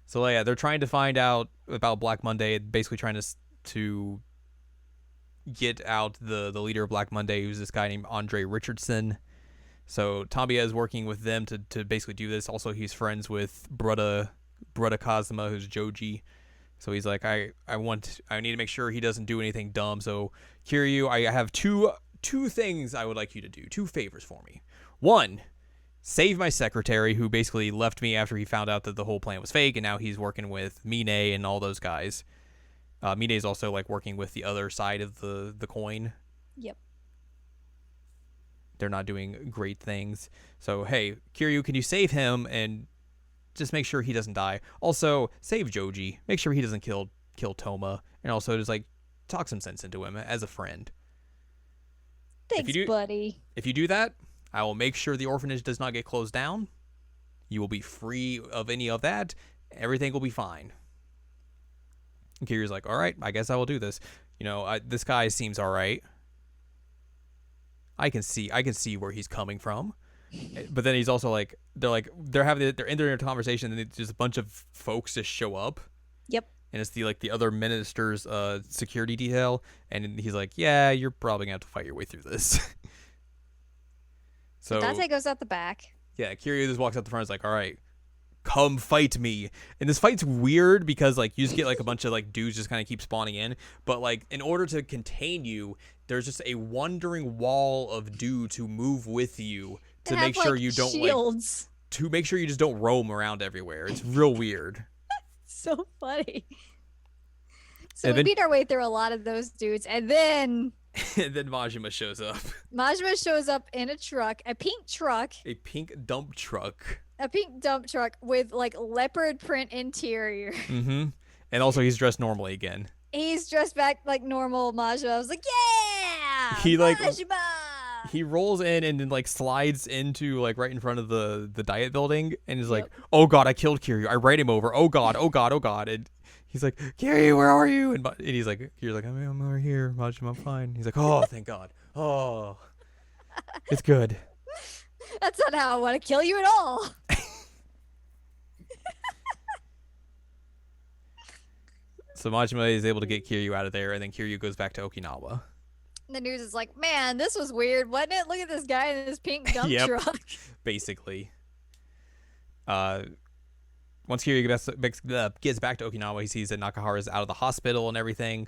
So, yeah, they're trying to find out about Black Monday, basically trying to get out the leader of Black Monday, who's this guy named Andre Richardson. So Tamiya is working with them to basically do this. Also, he's friends with Brutta Kazuma, who's Joji. So he's like, I need to make sure he doesn't do anything dumb. So Kiryu, I have two things I would like you to do. 2 favors for me. 1, save my secretary, who basically left me after he found out that the whole plan was fake, and now he's working with Mine and all those guys. Mine is also like working with the other side of the coin. Yep. They're not doing great things. So, hey, Kiryu, can you save him and just make sure he doesn't die? Also, save Joji. Make sure he doesn't kill Toma. And also just, like, talk some sense into him as a friend. Thanks, buddy. If you do that, I will make sure the orphanage does not get closed down. You will be free of any of that. Everything will be fine. And Kiryu's like, all right, I guess I will do this. You know, this guy seems all right. I can see where he's coming from. But then he's also like, they're in their conversation, and just a bunch of folks just show up, Yep. and it's the other minister's security detail, and he's like, yeah, you're probably gonna have to fight your way through this. So So Dante goes out the back. yeah, Kiryu just walks out the front. Is like, all right, come fight me. And this fight's weird because like you just get like a bunch of like dudes just kind of keep spawning in, but like in order to contain you, there's just a wandering wall of dudes who move with you to make sure you don't shields. To make sure you just don't roam around everywhere. It's real weird. So funny. So And we then- beat our way through a lot of those dudes, and then And then Majima shows up. Majima shows up in a truck, a pink truck, A pink dump truck. with like leopard print interior. Mm-hmm. And also he's dressed normally again. He's dressed back like normal Majima. I was like, yeah, He, like- Majima. He rolls in and then like slides into like right in front of the diet building and is like, Yep. oh god, I killed Kiryu. I ran him over. Oh god, oh god, oh god. And he's like, Kiryu, where are you? And he's like, I'm over here. Majima, I'm fine. He's like, oh, thank god. Oh, it's good. That's not how I want to kill you at all. So Majima is able to get Kiryu out of there, and then Kiryu goes back to Okinawa. The news is like, man, this was weird, wasn't it? Look at this guy in this pink dump Yep. truck. Basically. Once Kiryu gets back to Okinawa, he sees that Nakahara's out of the hospital and everything.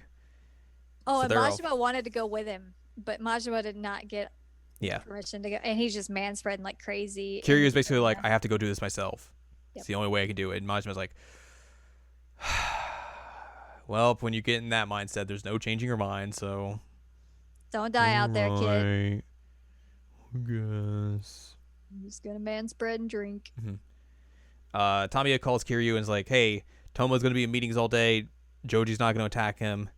Oh, So and they're all- Majima wanted to go with him, but Majima did not get Yeah. permission to go, and he's just man spreading like crazy. Kiryu is and- basically like, I have to go do this myself. Yep. It's the only way I can do it. And Majima's like, well, when you get in that mindset, there's no changing your mind, so... Don't die out there, kid. Alright, I guess. I'm just gonna man spread and drink. Tamiya calls Kiryu and is like, hey, Tomo's going to be in meetings all day. Joji's not going to attack him.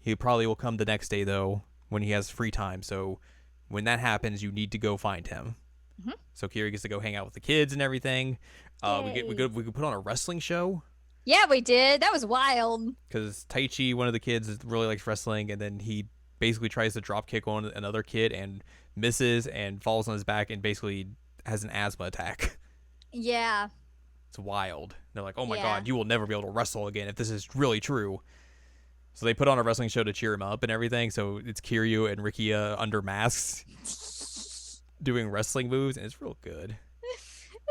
He probably will come the next day, though, when he has free time. So when that happens, you need to go find him. Mhm. So Kiryu gets to go hang out with the kids and everything. We Yay. could put on a wrestling show Yeah, we did. That was wild. because Taichi, one of the kids, really likes wrestling, and then he basically tries to drop kick on another kid and misses and falls on his back and basically has an asthma attack. Yeah. It's wild. They're like, oh my Yeah. god, you will never be able to wrestle again if this is really true. So they put on a wrestling show to cheer him up and everything. So it's Kiryu and Rikia under masks doing wrestling moves, and it's real good.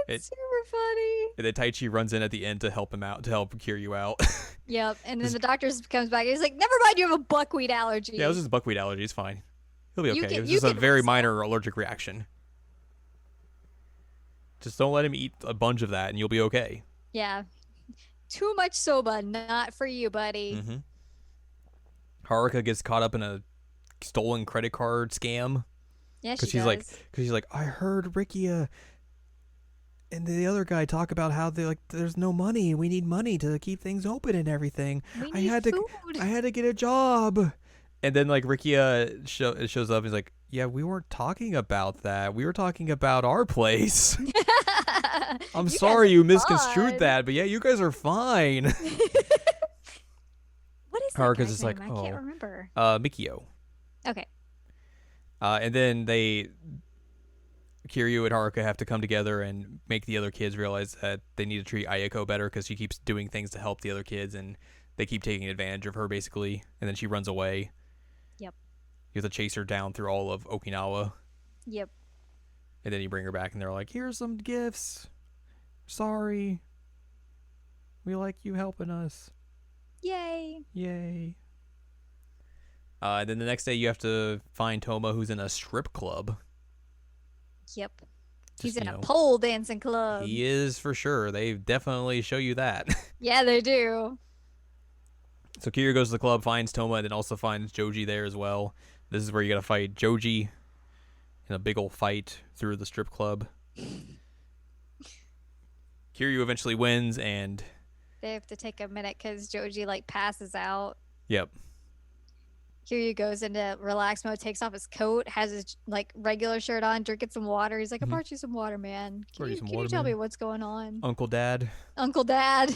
It's super funny. And then Taichi runs in at the end to help him out, to help Kiryu out. Yep. And then the doctor comes back and he's like, never mind, you have a buckwheat allergy. Yeah, it was just a buckwheat allergy. It's fine. He'll be You okay. can- It was you just a can very wrestle. minor allergic reaction. Just don't let him eat a bunch of that, and you'll be okay. Yeah. Too much soba, not for you, buddy. Mm-hmm. Haruka gets caught up in a stolen credit card scam. Yeah, she Because she's does. like, I heard Rikia and the other guy talk about how there's no money. We need money to keep things open and everything. We I need had to food. I had to get a job. And then like Rikia shows up and is like, yeah, we weren't talking about that. We were talking about our place. I'm You guys sorry are you misconstrued fine. that, but yeah, you guys are fine. What is that Haruka's guy's just name? like, I can't oh. remember. Mikio. Okay. And then Kiryu and Haruka have to come together and make the other kids realize that they need to treat Ayako better because she keeps doing things to help the other kids, and they keep taking advantage of her, basically. And then she runs away. Yep. You have to chase her down through all of Okinawa. Yep. And then you bring her back, and they're like, here's some gifts. Sorry. We like you helping us. Yay. Yay. And then the next day, you have to find Toma, who's in a strip club. Yep. Just, He's in you a know, pole dancing club. He is for sure. They definitely show you that. Yeah, they do. So Kiryu goes to the club, finds Toma, and then also finds Joji there as well. This is where you gotta fight Joji in a big old fight through the strip club. Kiryu eventually wins, and They have to take a minute because Joji like passes out. yep, Kiryu goes into relax mode, takes off his coat, has his like regular shirt on, drinking some water. He's like, I Mhm. brought you some water, man. Brought you some Can water, you tell man." me what's going on? Uncle Dad. Uncle Dad.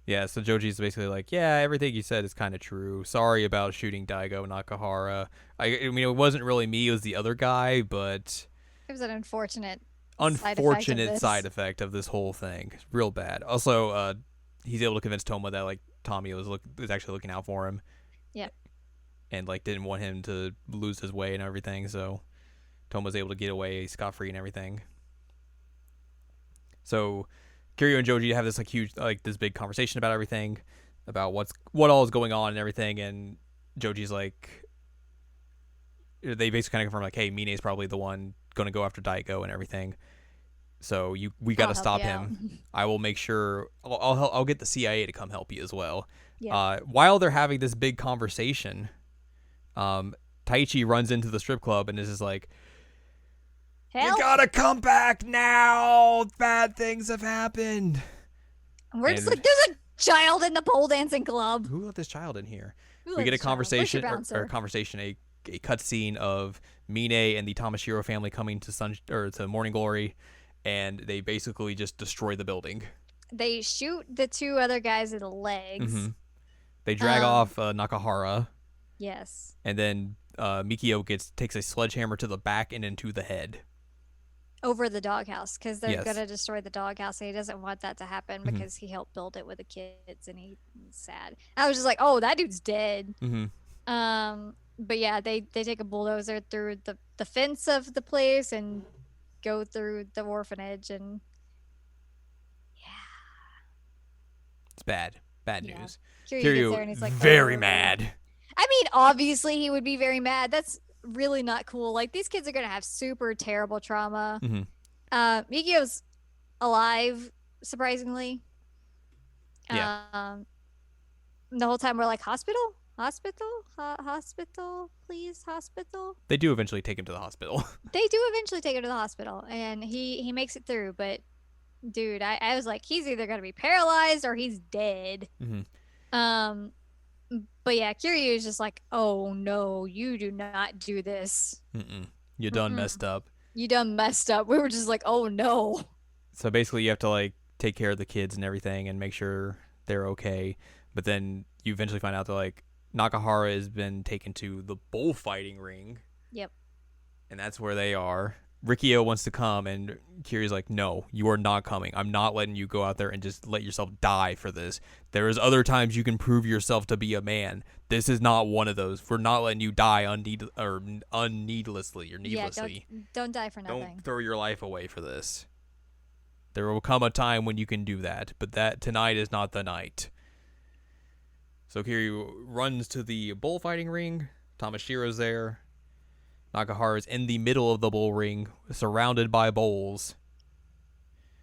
Yeah, so Joji's basically like, yeah, everything you said is kind of true. Sorry about shooting Daigo Nakahara. I mean, it wasn't really me, it was the other guy, but It was an unfortunate Unfortunate side effect of this whole thing. Real bad. Also, he's able to convince Toma that like Tommy was actually looking out for him. Yep. And like didn't want him to lose his way and everything, so Toma was able to get away scot-free and everything. So Kiryu and Joji have this like huge, like this big conversation about everything, about what all is going on and everything, and Joji's like, they basically kind of confirm like, hey, Mine's probably the one going to go after Daigo and everything. So we got to stop him. I will make sure I'll get the CIA to come help you as well. Yeah. While they're having this big conversation, Taichi runs into the strip club and is just like, Help? You gotta come back now. Bad things have happened. We're just like, there's a child in the pole dancing club. Who let this child in here? We get a conversation, a cutscene of Mine and the Tamashiro family coming to Morning Glory, and they basically just destroy the building. They shoot the two other guys in the legs. Mm-hmm. They drag off Nakahara. Yes. And then Mikio takes a sledgehammer to the back and into the head. Over the doghouse, because they're going to destroy the doghouse, and he doesn't want that to happen because he helped build it with the kids, and he's sad. I was just like, oh, that dude's dead. Mm-hmm. But yeah, they take a bulldozer through the fence of the place and go through the orphanage, and it's bad news. Kiryu gets there and he's like, very mad. I mean, obviously he would be very mad. That's really not cool. Like, these kids are gonna have super terrible trauma. Mikio's alive, surprisingly. Yeah. The whole time we're like, hospital, please, hospital. They do eventually take him to the hospital. They do eventually take him to the hospital, and he makes it through. But dude, I was like, he's either gonna be paralyzed or he's dead. But yeah, Kiryu is just like, oh no, you do not do this. You done messed up. You done messed up. We were just like, oh no. So basically you have to like take care of the kids and everything and make sure they're okay. But then you eventually find out that like Nakahara has been taken to the bullfighting ring. Yep. And that's where they are. Rikio wants to come, and Kiryu's like, no, you are not coming. I'm not letting you go out there and just let yourself die for this. There is other times you can prove yourself to be a man. This is not one of those. We're not letting you die needlessly. Yeah, don't die for nothing. Don't throw your life away for this. There will come a time when you can do that, but tonight is not the night. So Kiryu runs to the bullfighting ring. Tamashiro's there. Nakahara's in the middle of the bull ring, surrounded by bulls.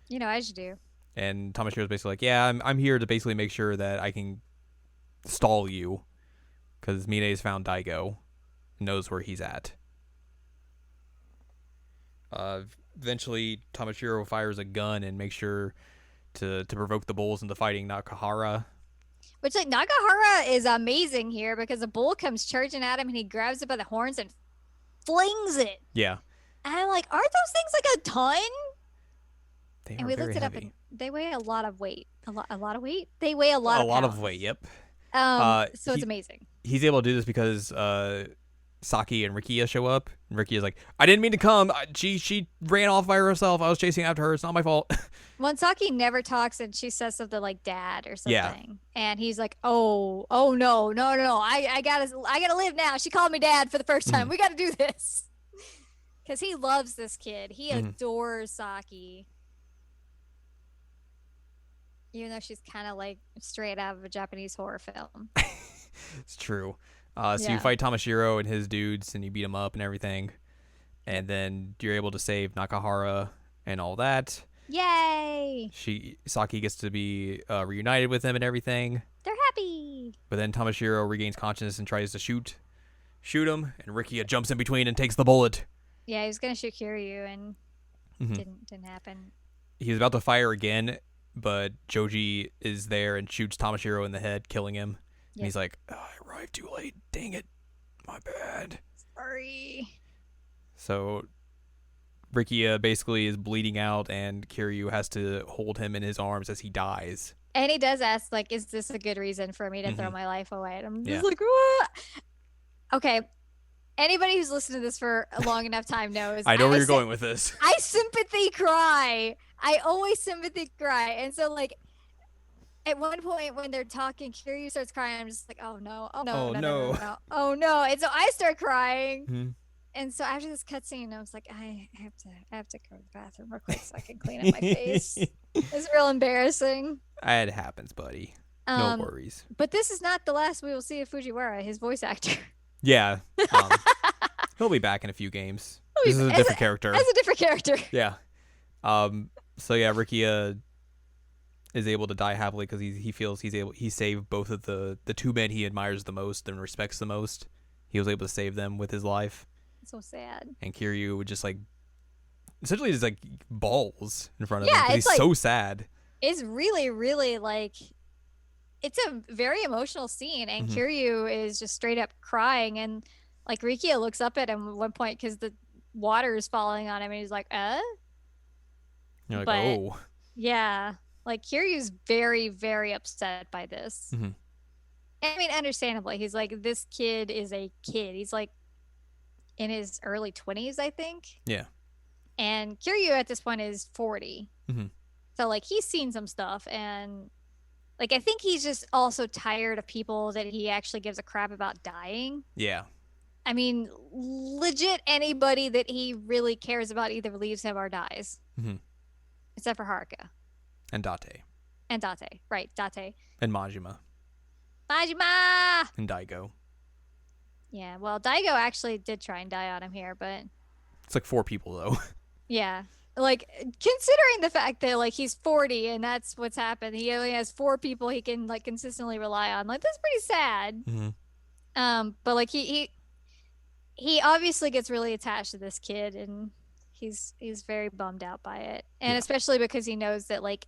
You know, as you do. And Tamashiro's basically like, yeah, I'm here to basically make sure that I can stall you, because Mine's found Daigo, knows where he's at. Eventually, Tamashiro fires a gun and makes sure to provoke the bulls into fighting Nakahara. Which, like, Nakahara is amazing here because a bull comes charging at him and he grabs it by the horns and flings it. Yeah. And I'm like, aren't those things like a ton? They and are we very looked it heavy. up, and they weigh a lot of weight. A lot of weight? They weigh a lot of pounds. Weight, yep. So it's amazing. He's able to do this because Saki and Rikia show up. And Rikia's like, I didn't mean to come. She ran off by herself. I was chasing after her. It's not my fault. When Saki never talks and she says something like dad or something. Yeah. And he's like, oh no. I gotta live now. She called me dad for the first time. We gotta do this. Because he loves this kid. He adores Saki. Even though she's kind of like straight out of a Japanese horror film. It's true. So you fight Tamashiro and his dudes, and you beat them up and everything. And then you're able to save Nakahara and all that. Yay! Saki gets to be reunited with him and everything. They're happy. But then Tamashiro regains consciousness and tries to shoot him, and Rikia jumps in between and takes the bullet. Yeah, he was gonna shoot Kiryu, and didn't happen. He's about to fire again, but Joji is there and shoots Tamashiro in the head, killing him. Yep. And he's like, oh, I arrived too late. Dang it. My bad. Sorry. So Rikia basically is bleeding out, and Kiryu has to hold him in his arms as he dies. And he does ask, like, is this a good reason for me to throw my life away? And I'm just like, what? Okay. Anybody who's listened to this for a long enough time knows. I know where you're going with this. I sympathy cry. I always sympathy cry. And so, like, at one point when they're talking, Kiryu starts crying. I'm just like, oh no, oh no, no, oh no. And so I start crying. Mm-hmm. And so after this cutscene, I was like, I have to go to the bathroom real quick so I can clean up my face. It's real embarrassing. It happens, buddy. No worries. But this is not the last we will see of Fujiwara, his voice actor. Yeah. He'll be back in a few games. This is a different character. As a different character. Yeah. So yeah, Rikia is able to die happily because he feels he saved both of the two men he admires the most and respects the most. He was able to save them with his life. So sad. And Kiryu would just like essentially just like balls in front of him. It's he's like, so sad. It's really, really like it's a very emotional scene, and Kiryu is just straight up crying, and like Rikia looks up at him at one point because the water is falling on him, and he's like, You're like, oh. Yeah. Like Kiryu's very, very upset by this. Mm-hmm. I mean, understandably, he's like, this kid is a kid. He's like in his early 20s, I think. Yeah. And Kiryu at this point is 40. Mm-hmm. So like he's seen some stuff, and like I think he's just also tired of people that he actually gives a crap about dying. Yeah. I mean, legit anybody that he really cares about either leaves him or dies. Mm-hmm. Except for Haruka. And Date. And Date. Right, Date. And Majima. Majima! And Daigo. Yeah, well, Daigo actually did try and die on him here, but... It's like 4 people, though. Yeah. Like, considering the fact that, like, he's 40 and that's what's happened, he only has 4 people he can, like, consistently rely on. Like, that's pretty sad. Mm-hmm. But, like, he obviously gets really attached to this kid, and he's very bummed out by it. And especially because he knows that, like,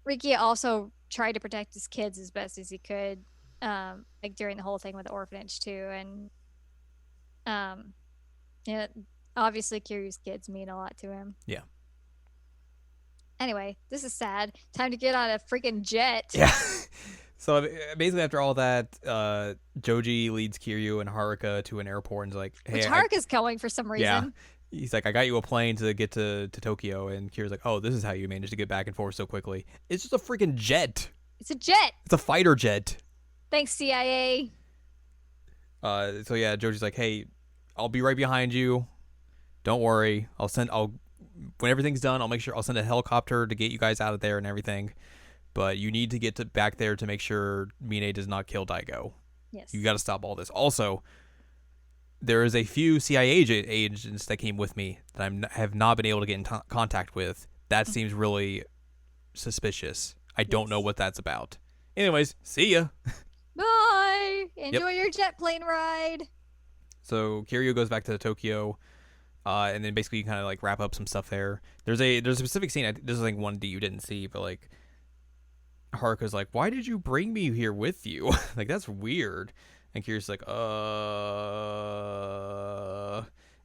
Rikia also tried to protect his kids as best as he could, like during the whole thing with the orphanage too. And yeah, obviously Kiryu's kids mean a lot to him. Yeah. Anyway, this is sad. Time to get on a freaking jet. Yeah. So basically after all that, Joji leads Kiryu and Haruka to an airport and is like, hey, which Haruka's going for some reason. Yeah. He's like, I got you a plane to get to Tokyo. And Kiryu's like, oh, this is how you managed to get back and forth so quickly. It's just a freaking jet. It's a jet. It's a fighter jet. Thanks, CIA. So yeah, Joji's like, hey, I'll be right behind you. Don't worry. When everything's done, I'll make sure I'll send a helicopter to get you guys out of there and everything. But you need to get back there to make sure Mine does not kill Daigo. Yes. You got to stop all this. Also, there is a few CIA agents that came with me that I have not been able to get in contact with. That seems really suspicious. I don't know what that's about. Anyways, see ya. Bye. Enjoy your jet plane ride. So Kiryu goes back to Tokyo, and then basically you kind of like wrap up some stuff there. There's a specific scene. This is like one that you didn't see, but like Haruka's like, "Why did you bring me here with you? Like that's weird." And Kiryu's like,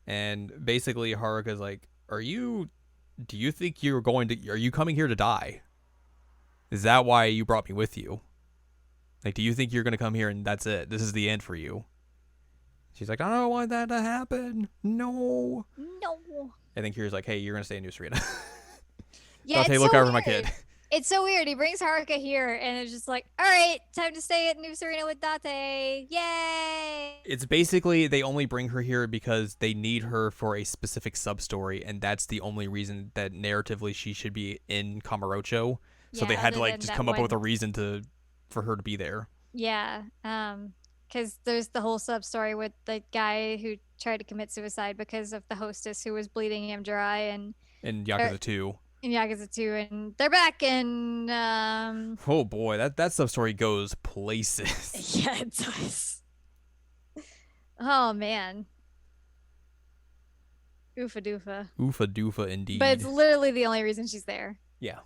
and basically Haruka's like, do you think are you coming here to die? Is that why you brought me with you? Like, do you think you're going to come here and that's it? This is the end for you? She's like, I don't want that to happen. No. And then Kiryu's like, hey, you're going to stay in New Serena. Yeah, Dante, look over my kid. It's so weird. He brings Haruka here, and it's just like, all right, time to stay at New Serena with Date. Yay! It's basically they only bring her here because they need her for a specific sub-story, and that's the only reason that narratively she should be in Kamurocho. So they had to like just come up with a reason for her to be there. Yeah. Because there's the whole sub-story with the guy who tried to commit suicide because of the hostess who was bleeding him dry, and in Yakuza 2. In Yakuza 2, and they're back, and oh boy, that sub story goes places. Yeah, it does. Oh man. Oofa doofa. Oofa doofa indeed. But it's literally the only reason she's there. Yeah.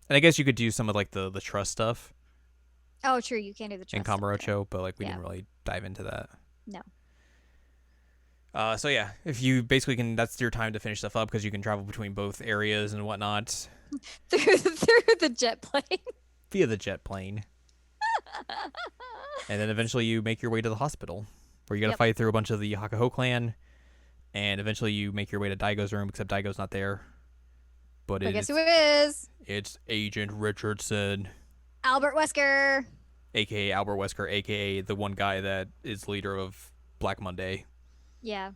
And I guess you could do some of like the trust stuff. Oh, true. You can't do the trust in Kamurocho, but like we didn't really dive into that. No. So yeah, if you basically that's your time to finish stuff up because you can travel between both areas and whatnot. through the jet plane. Via the jet plane. And then eventually you make your way to the hospital, where you got to Yep. fight through a bunch of the Hakuho clan, and eventually you make your way to Daigo's room, except Daigo's not there. But But guess who it is? it's Agent Richardson, Albert Wesker. aka Albert Wesker, aka the one guy that is leader of Black Monday. Yeah.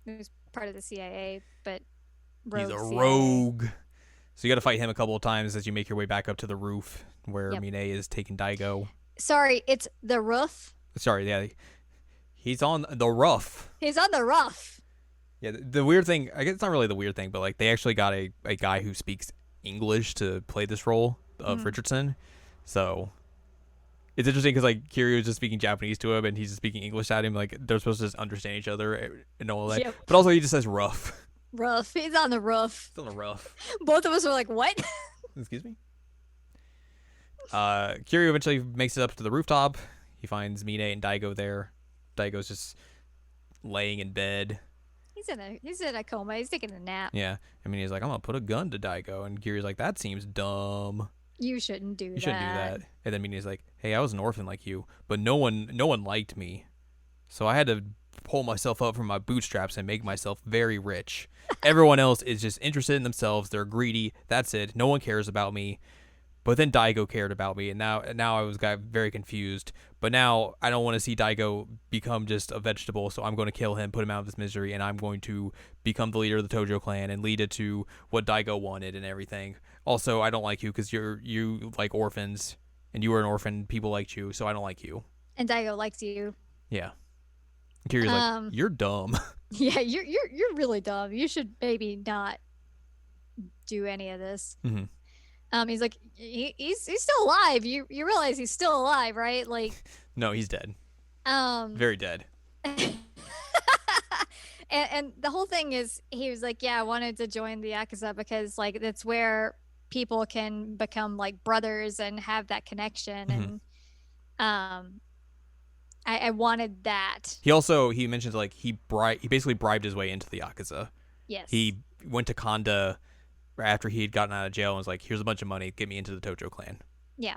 He was part of the CIA, but He's a CIA. rogue. So you got to fight him a couple of times as you make your way back up to the roof where Yep. Mine is taking Daigo. Sorry, it's the roof. Sorry, yeah. He's on the roof. He's on the roof. Yeah, the weird thing, I guess it's not really the weird thing, but like they actually got a guy who speaks English to play this role of Richardson. So it's interesting because like Kiryu is just speaking Japanese to him and he's just speaking English at him. Like they're supposed to just understand each other and all that. Yep. But also he just says rough. Roof. He's on the roof. It's on the rough. Both of us were like, what? Excuse me? Kiryu eventually makes it up to the rooftop. He finds Mine and Daigo there. Daigo's just laying in bed. He's in a coma. He's taking a nap. Yeah. I mean, he's like, I'm going to put a gun to Daigo. And Kiryu's like, that seems dumb. You shouldn't do that. You shouldn't do that. And then Mine's like, hey, I was an orphan like you, but no one liked me. So I had to pull myself up from my bootstraps and make myself very rich. Everyone else is just interested in themselves. They're greedy. That's it. No one cares about me. But then Daigo cared about me, and now I got very confused. But now I don't want to see Daigo become just a vegetable, so I'm going to kill him, put him out of his misery, and I'm going to become the leader of the Tojo clan and lead it to what Daigo wanted and everything. Also, I don't like you because you like orphans, and you were an orphan. People liked you, so I don't like you. And Daigo likes you. Yeah. Kiryu's like, you're dumb. Yeah, you're really dumb. You should maybe not do any of this. Mm-hmm. He's like, he's still alive. You realize he's still alive, right? Like, No, he's dead. Very dead. and the whole thing is, he was like, yeah, I wanted to join the Yakuza because like that's where people can become like brothers and have that connection. Mm-hmm. And I wanted that. He mentions like he basically bribed his way into the Yakuza. Yes. He went to Kanda after he had gotten out of jail and was like, here's a bunch of money, get me into the Tojo clan. Yeah.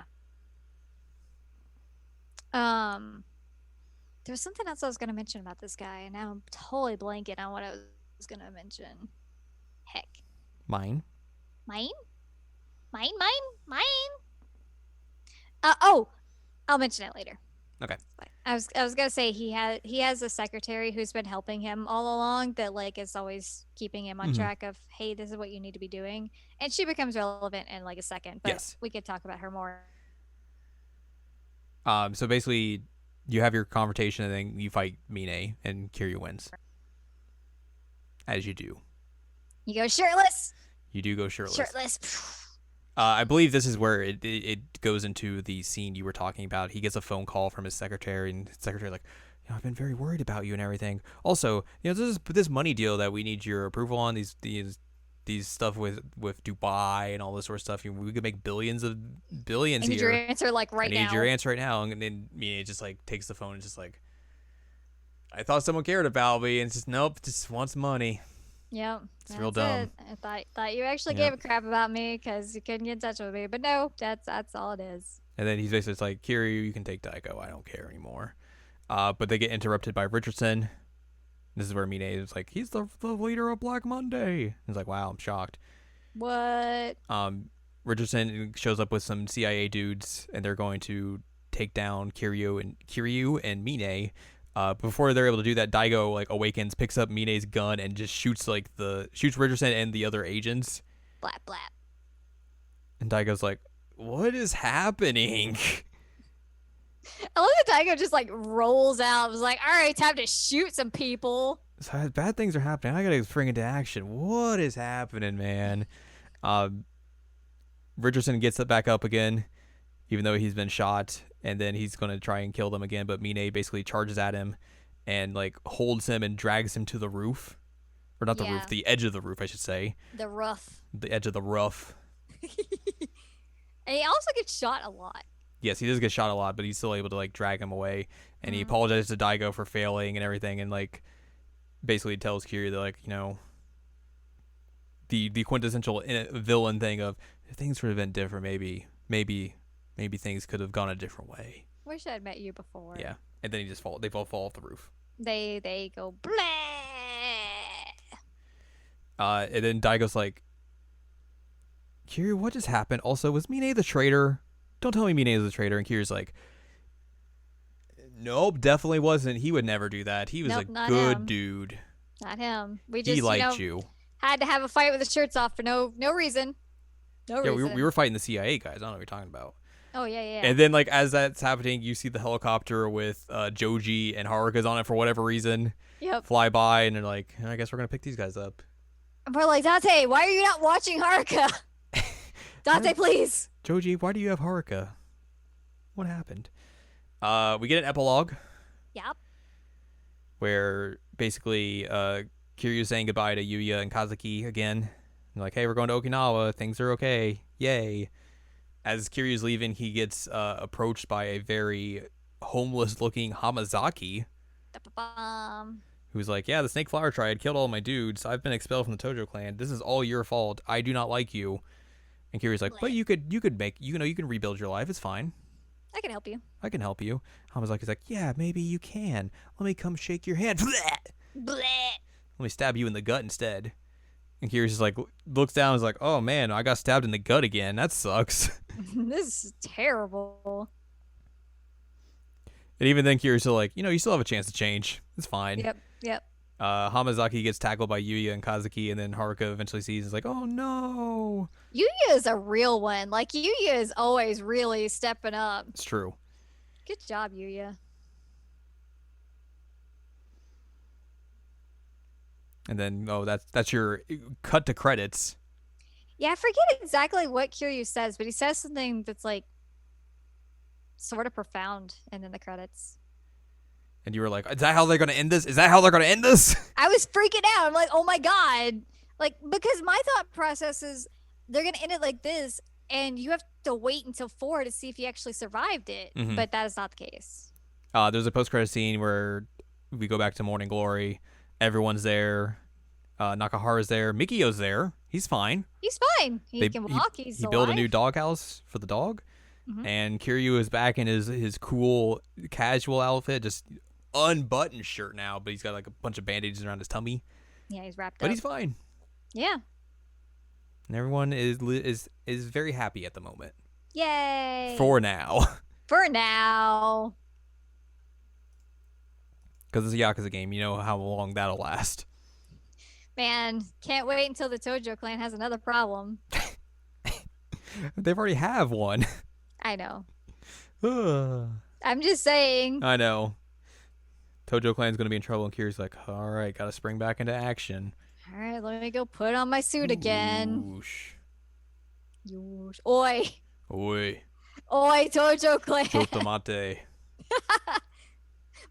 There was something else I was going to mention about this guy, and now I'm totally blanking on what I was going to mention. Heck. Mine? Oh, I'll mention it later. Okay. I was gonna say he has a secretary who's been helping him all along that like is always keeping him on track of, hey, this is what you need to be doing, and she becomes relevant in like a second, but yes. We could talk about her more. So basically you have your confrontation and then you fight Mine and Kiryu wins. As you do. You go shirtless. You do go shirtless. Shirtless. I believe this is where it goes into the scene you were talking about. He gets a phone call from his secretary, and his secretary like, I've been very worried about you and everything. Also, this money deal that we need your approval on, these stuff with Dubai and all this sort of stuff. We could make billions here. I need your answer like right now. I need your answer right now. And then it just like takes the phone and just like, I thought someone cared about me, and it's just nope, just wants money. Yep. It's real dumb. I thought you actually gave a crap about me because you couldn't get in touch with me, but no, that's all it is. And then he's basically just like, Kiryu, you can take Daigo. I don't care anymore. But they get interrupted by Richardson. This is where Mine is like, he's the leader of Black Monday. He's like, wow, I'm shocked. What? Richardson shows up with some CIA dudes, and they're going to take down Kiryu and Mine. Before they're able to do that, Daigo like awakens, picks up Mine's gun, and just shoots Richardson and the other agents. Blap blap. And Daigo's like, what is happening? I love that Daigo just like rolls out. It was like, all right, time to shoot some people. So bad things are happening. I gotta spring into action. What is happening, man? Richardson gets it back up again, even though he's been shot, and then he's gonna try and kill them again. But Mine basically charges at him and like holds him and drags him to the roof, or not the roof, the edge of the roof, I should say. The roof. The edge of the roof. And he also gets shot a lot. Yes, he does get shot a lot, but he's still able to like drag him away, and he apologizes to Daigo for failing and everything, and like basically tells Kiryu that like, the quintessential villain thing of if things would have been different, maybe things could have gone a different way. Wish I'd met you before. Yeah, and then they both fall off the roof. They go bleh. And then Daigo's like, Kiryu, what just happened? Also, was Mine the traitor? Don't tell me Mine is the traitor. And Kiryu's like, nope, definitely wasn't. He would never do that. He was Nope, a not good him. dude. Not him. We just He liked you. had to have a fight with the shirts off for no reason. No Yeah, reason. we were fighting the CIA guys. I don't know what you're talking about. Oh yeah. And then like as that's happening, you see the helicopter with Joji and Haruka's on it for whatever reason. Yep. Fly by and they're like, I guess we're gonna pick these guys up. And we're like, Date, why are you not watching Haruka? Date, please. Joji, why do you have Haruka? What happened? We get an epilogue. Yep. Where basically Kiryu's saying goodbye to Yuya and Kazuki again. And like, hey, we're going to Okinawa. Things are okay. Yay. As Kiryu's leaving, he gets approached by a very homeless-looking Hamazaki. Who's like, yeah, the Snake Flower Triad killed all my dudes. I've been expelled from the Tojo clan. This is all your fault. I do not like you. And Kiryu's like, but you can rebuild your life. It's fine. I can help you. I can help you. Hamazaki's like, yeah, maybe you can. Let me come shake your hand. Bleh. Let me stab you in the gut instead. And Kiryu's just like, looks down and is like, oh man, I got stabbed in the gut again. That sucks. This is terrible. And even then, Kiryu's still like, you still have a chance to change. It's fine. Yep. Hamazaki gets tackled by Yuya and Kazuki, and then Haruka eventually sees and is like, oh no. Yuya is a real one. Like, Yuya is always really stepping up. It's true. Good job, Yuya. And then, that's your cut to credits. Yeah, I forget exactly what Kiryu says, but he says something that's like sort of profound, and then the credits. And you were like, is that how they're going to end this? Is that how they're going to end this? I was freaking out. I'm like, oh my God. Like, because my thought process is they're going to end it like this, and you have to wait until 4 to see if he actually survived it. Mm-hmm. But that is not the case. There's a post-credit scene where we go back to Morning Glory. Everyone's there. Nakahara's there. Mikio's there. He's fine. He's fine. He can walk. He's alive. He built a new doghouse for the dog. Mm-hmm. And Kiryu is back in his cool casual outfit, just unbuttoned shirt now, but he's got like a bunch of bandages around his tummy. Yeah, he's wrapped up. But he's fine. Yeah. And everyone is very happy at the moment. Yay. For now. For now. Because it's a Yakuza game, you know how long that'll last. Man, can't wait until the Tojo clan has another problem. They've already have one. I know. I'm just saying. I know. Tojo clan's going to be in trouble, and Kiryu's like, all right, got to spring back into action. All right, let me go put on my suit again. Whoosh. Yoosh. Oi. Oi. Oi, Tojo clan. Chotomate.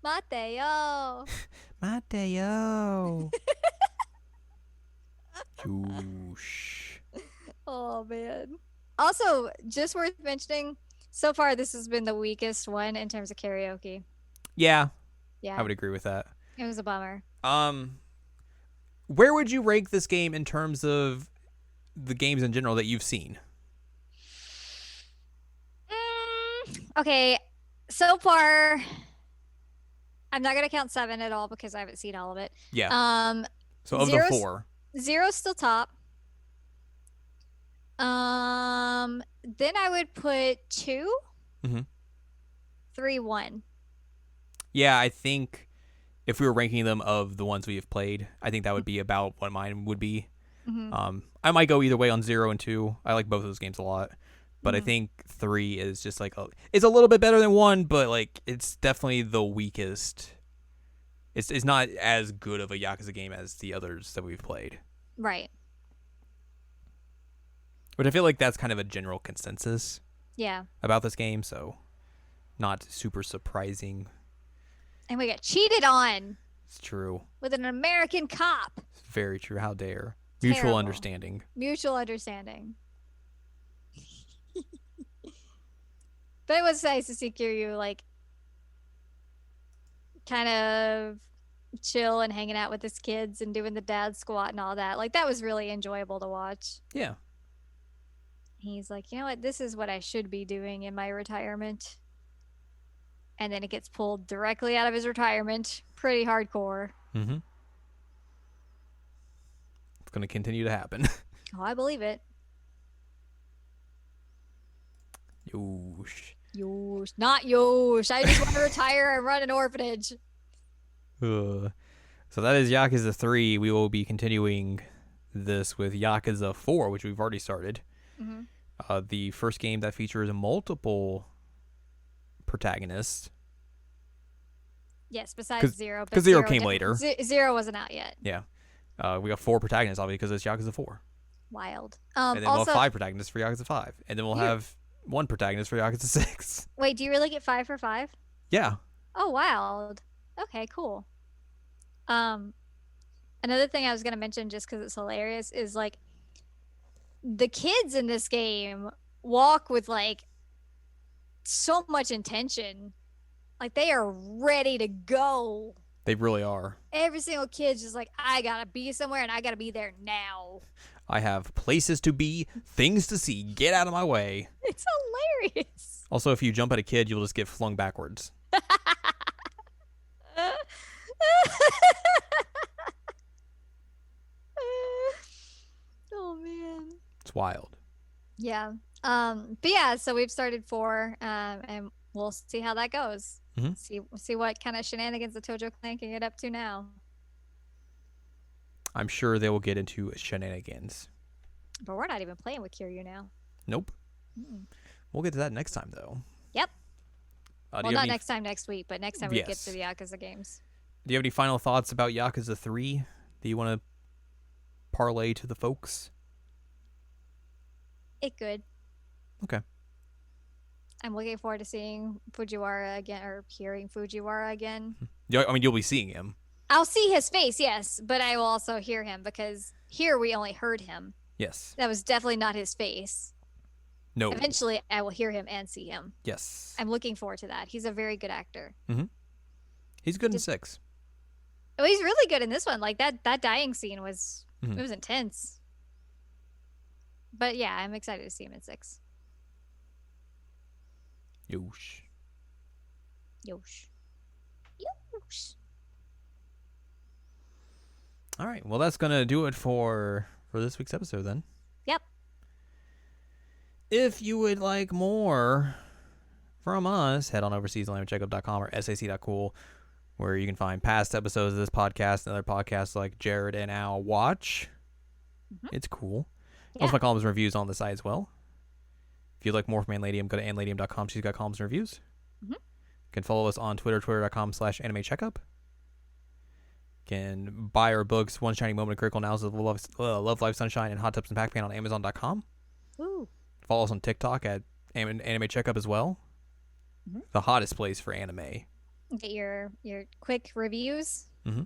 Mateo. Mateo. Whoosh. Oh, man. Also, just worth mentioning, so far this has been the weakest one in terms of karaoke. Yeah. Yeah. I would agree with that. It was a bummer. Where would you rank this game in terms of the games in general that you've seen? Okay, so far, I'm not gonna count 7 at all because I haven't seen all of it. Yeah. So of the 4, 0's still top. Then I would put 2, 3, 1. Yeah, I think if we were ranking them of the ones we have played, I think that would be about what mine would be. I might go either way on 0 and 2. I like both of those games a lot. But I think 3 is just like it's a little bit better than 1, but like it's definitely the weakest. It's not as good of a Yakuza game as the others that we've played. Right. But I feel like that's kind of a general consensus. Yeah. About this game, so not super surprising. And we got cheated on. It's true. With an American cop. It's very true. How dare. Terrible. Mutual understanding. Mutual understanding. But it was nice to see Kiryu, like, kind of chill and hanging out with his kids and doing the dad squat and all that. Like, that was really enjoyable to watch. Yeah. He's like, you know what? This is what I should be doing in my retirement. and then it gets pulled directly out of his retirement. Pretty hardcore. Mm-hmm. It's going to continue to happen. Oh, I believe it. Yoosh. Yosh. Not Yosh. I just want to retire and run an orphanage. So that is Yakuza 3. We will be continuing this with Yakuza 4, which we've already started. Mm-hmm. The first game that features multiple protagonists. Yes, besides Zero. Because Zero came later. Zero wasn't out yet. Yeah. We got 4 protagonists, obviously, because it's Yakuza 4. Wild. And then we'll have 5 protagonists for Yakuza 5. And then we'll have 1 protagonist for Yakuza 6. Wait, do you really get 5 for 5? Yeah. Oh, wild. Okay, cool. Another thing I was going to mention, just because it's hilarious, is like the kids in this game walk with like so much intention. Like they are ready to go. They really are. Every single kid's just like, I gotta be somewhere and I gotta be there now. I have places to be, things to see. Get out of my way. It's hilarious. Also, if you jump at a kid, you'll just get flung backwards. Oh man. It's wild. Yeah. But yeah, so we've started 4, and we'll see how that goes. Mm-hmm. See what kind of shenanigans the Tojo Clan can get up to now. I'm sure they will get into shenanigans. But we're not even playing with Kiryu now. Nope. Mm-mm. We'll get to that next time, though. Yep. Well, not next time next week, but next time we get to the Yakuza games. Do you have any final thoughts about Yakuza 3 that you want to parlay to the folks? It good. Okay. I'm looking forward to seeing Fujiwara again, or hearing Fujiwara again. Yeah, I mean, you'll be seeing him. I'll see his face, yes, but I will also hear him, because here we only heard him. Yes. That was definitely not his face. No. Eventually, I will hear him and see him. Yes. I'm looking forward to that. He's a very good actor. Mm-hmm. He's good in 6. Oh, he's really good in this one. Like that dying scene was Mm-hmm. It was intense. But yeah, I'm excited to see him in 6. Yosh. Yosh. Yosh. All right. Well, that's gonna do it for this week's episode then. Yep. If you would like more from us, head on over to seasonlandcheckup.com or sac.cool, where you can find past episodes of this podcast and other podcasts like Jared and Al watch. Mm-hmm. It's cool. Yeah. Also, my columns and reviews on the site as well. If you'd like more from Anne Ladyem, go to anneladyem.com. She's got columns and reviews. Mm-hmm. You can follow us on Twitter, twitter.com/animecheckup. Can buy our books, One Shining Moment of Critical Analysis of Love, Life, Sunshine, and Hot Tubs and Pac-Man on Amazon.com. Ooh. Follow us on TikTok at Anime Checkup as well. Mm-hmm. The hottest place for anime. Get your quick reviews. Mm-hmm.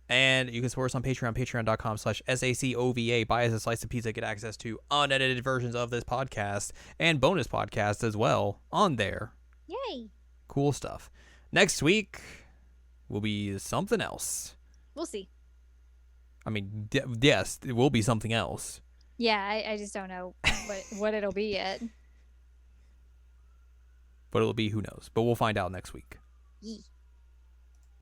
And you can support us on Patreon, patreon.com/SACOVA. Buy us a slice of pizza, get access to unedited versions of this podcast and bonus podcasts as well on there. Yay. Cool stuff. Next week will be something else. We'll see. I mean, yes, it will be something else. Yeah, I just don't know what it'll be yet. But it'll be, who knows. But we'll find out next week. Yee.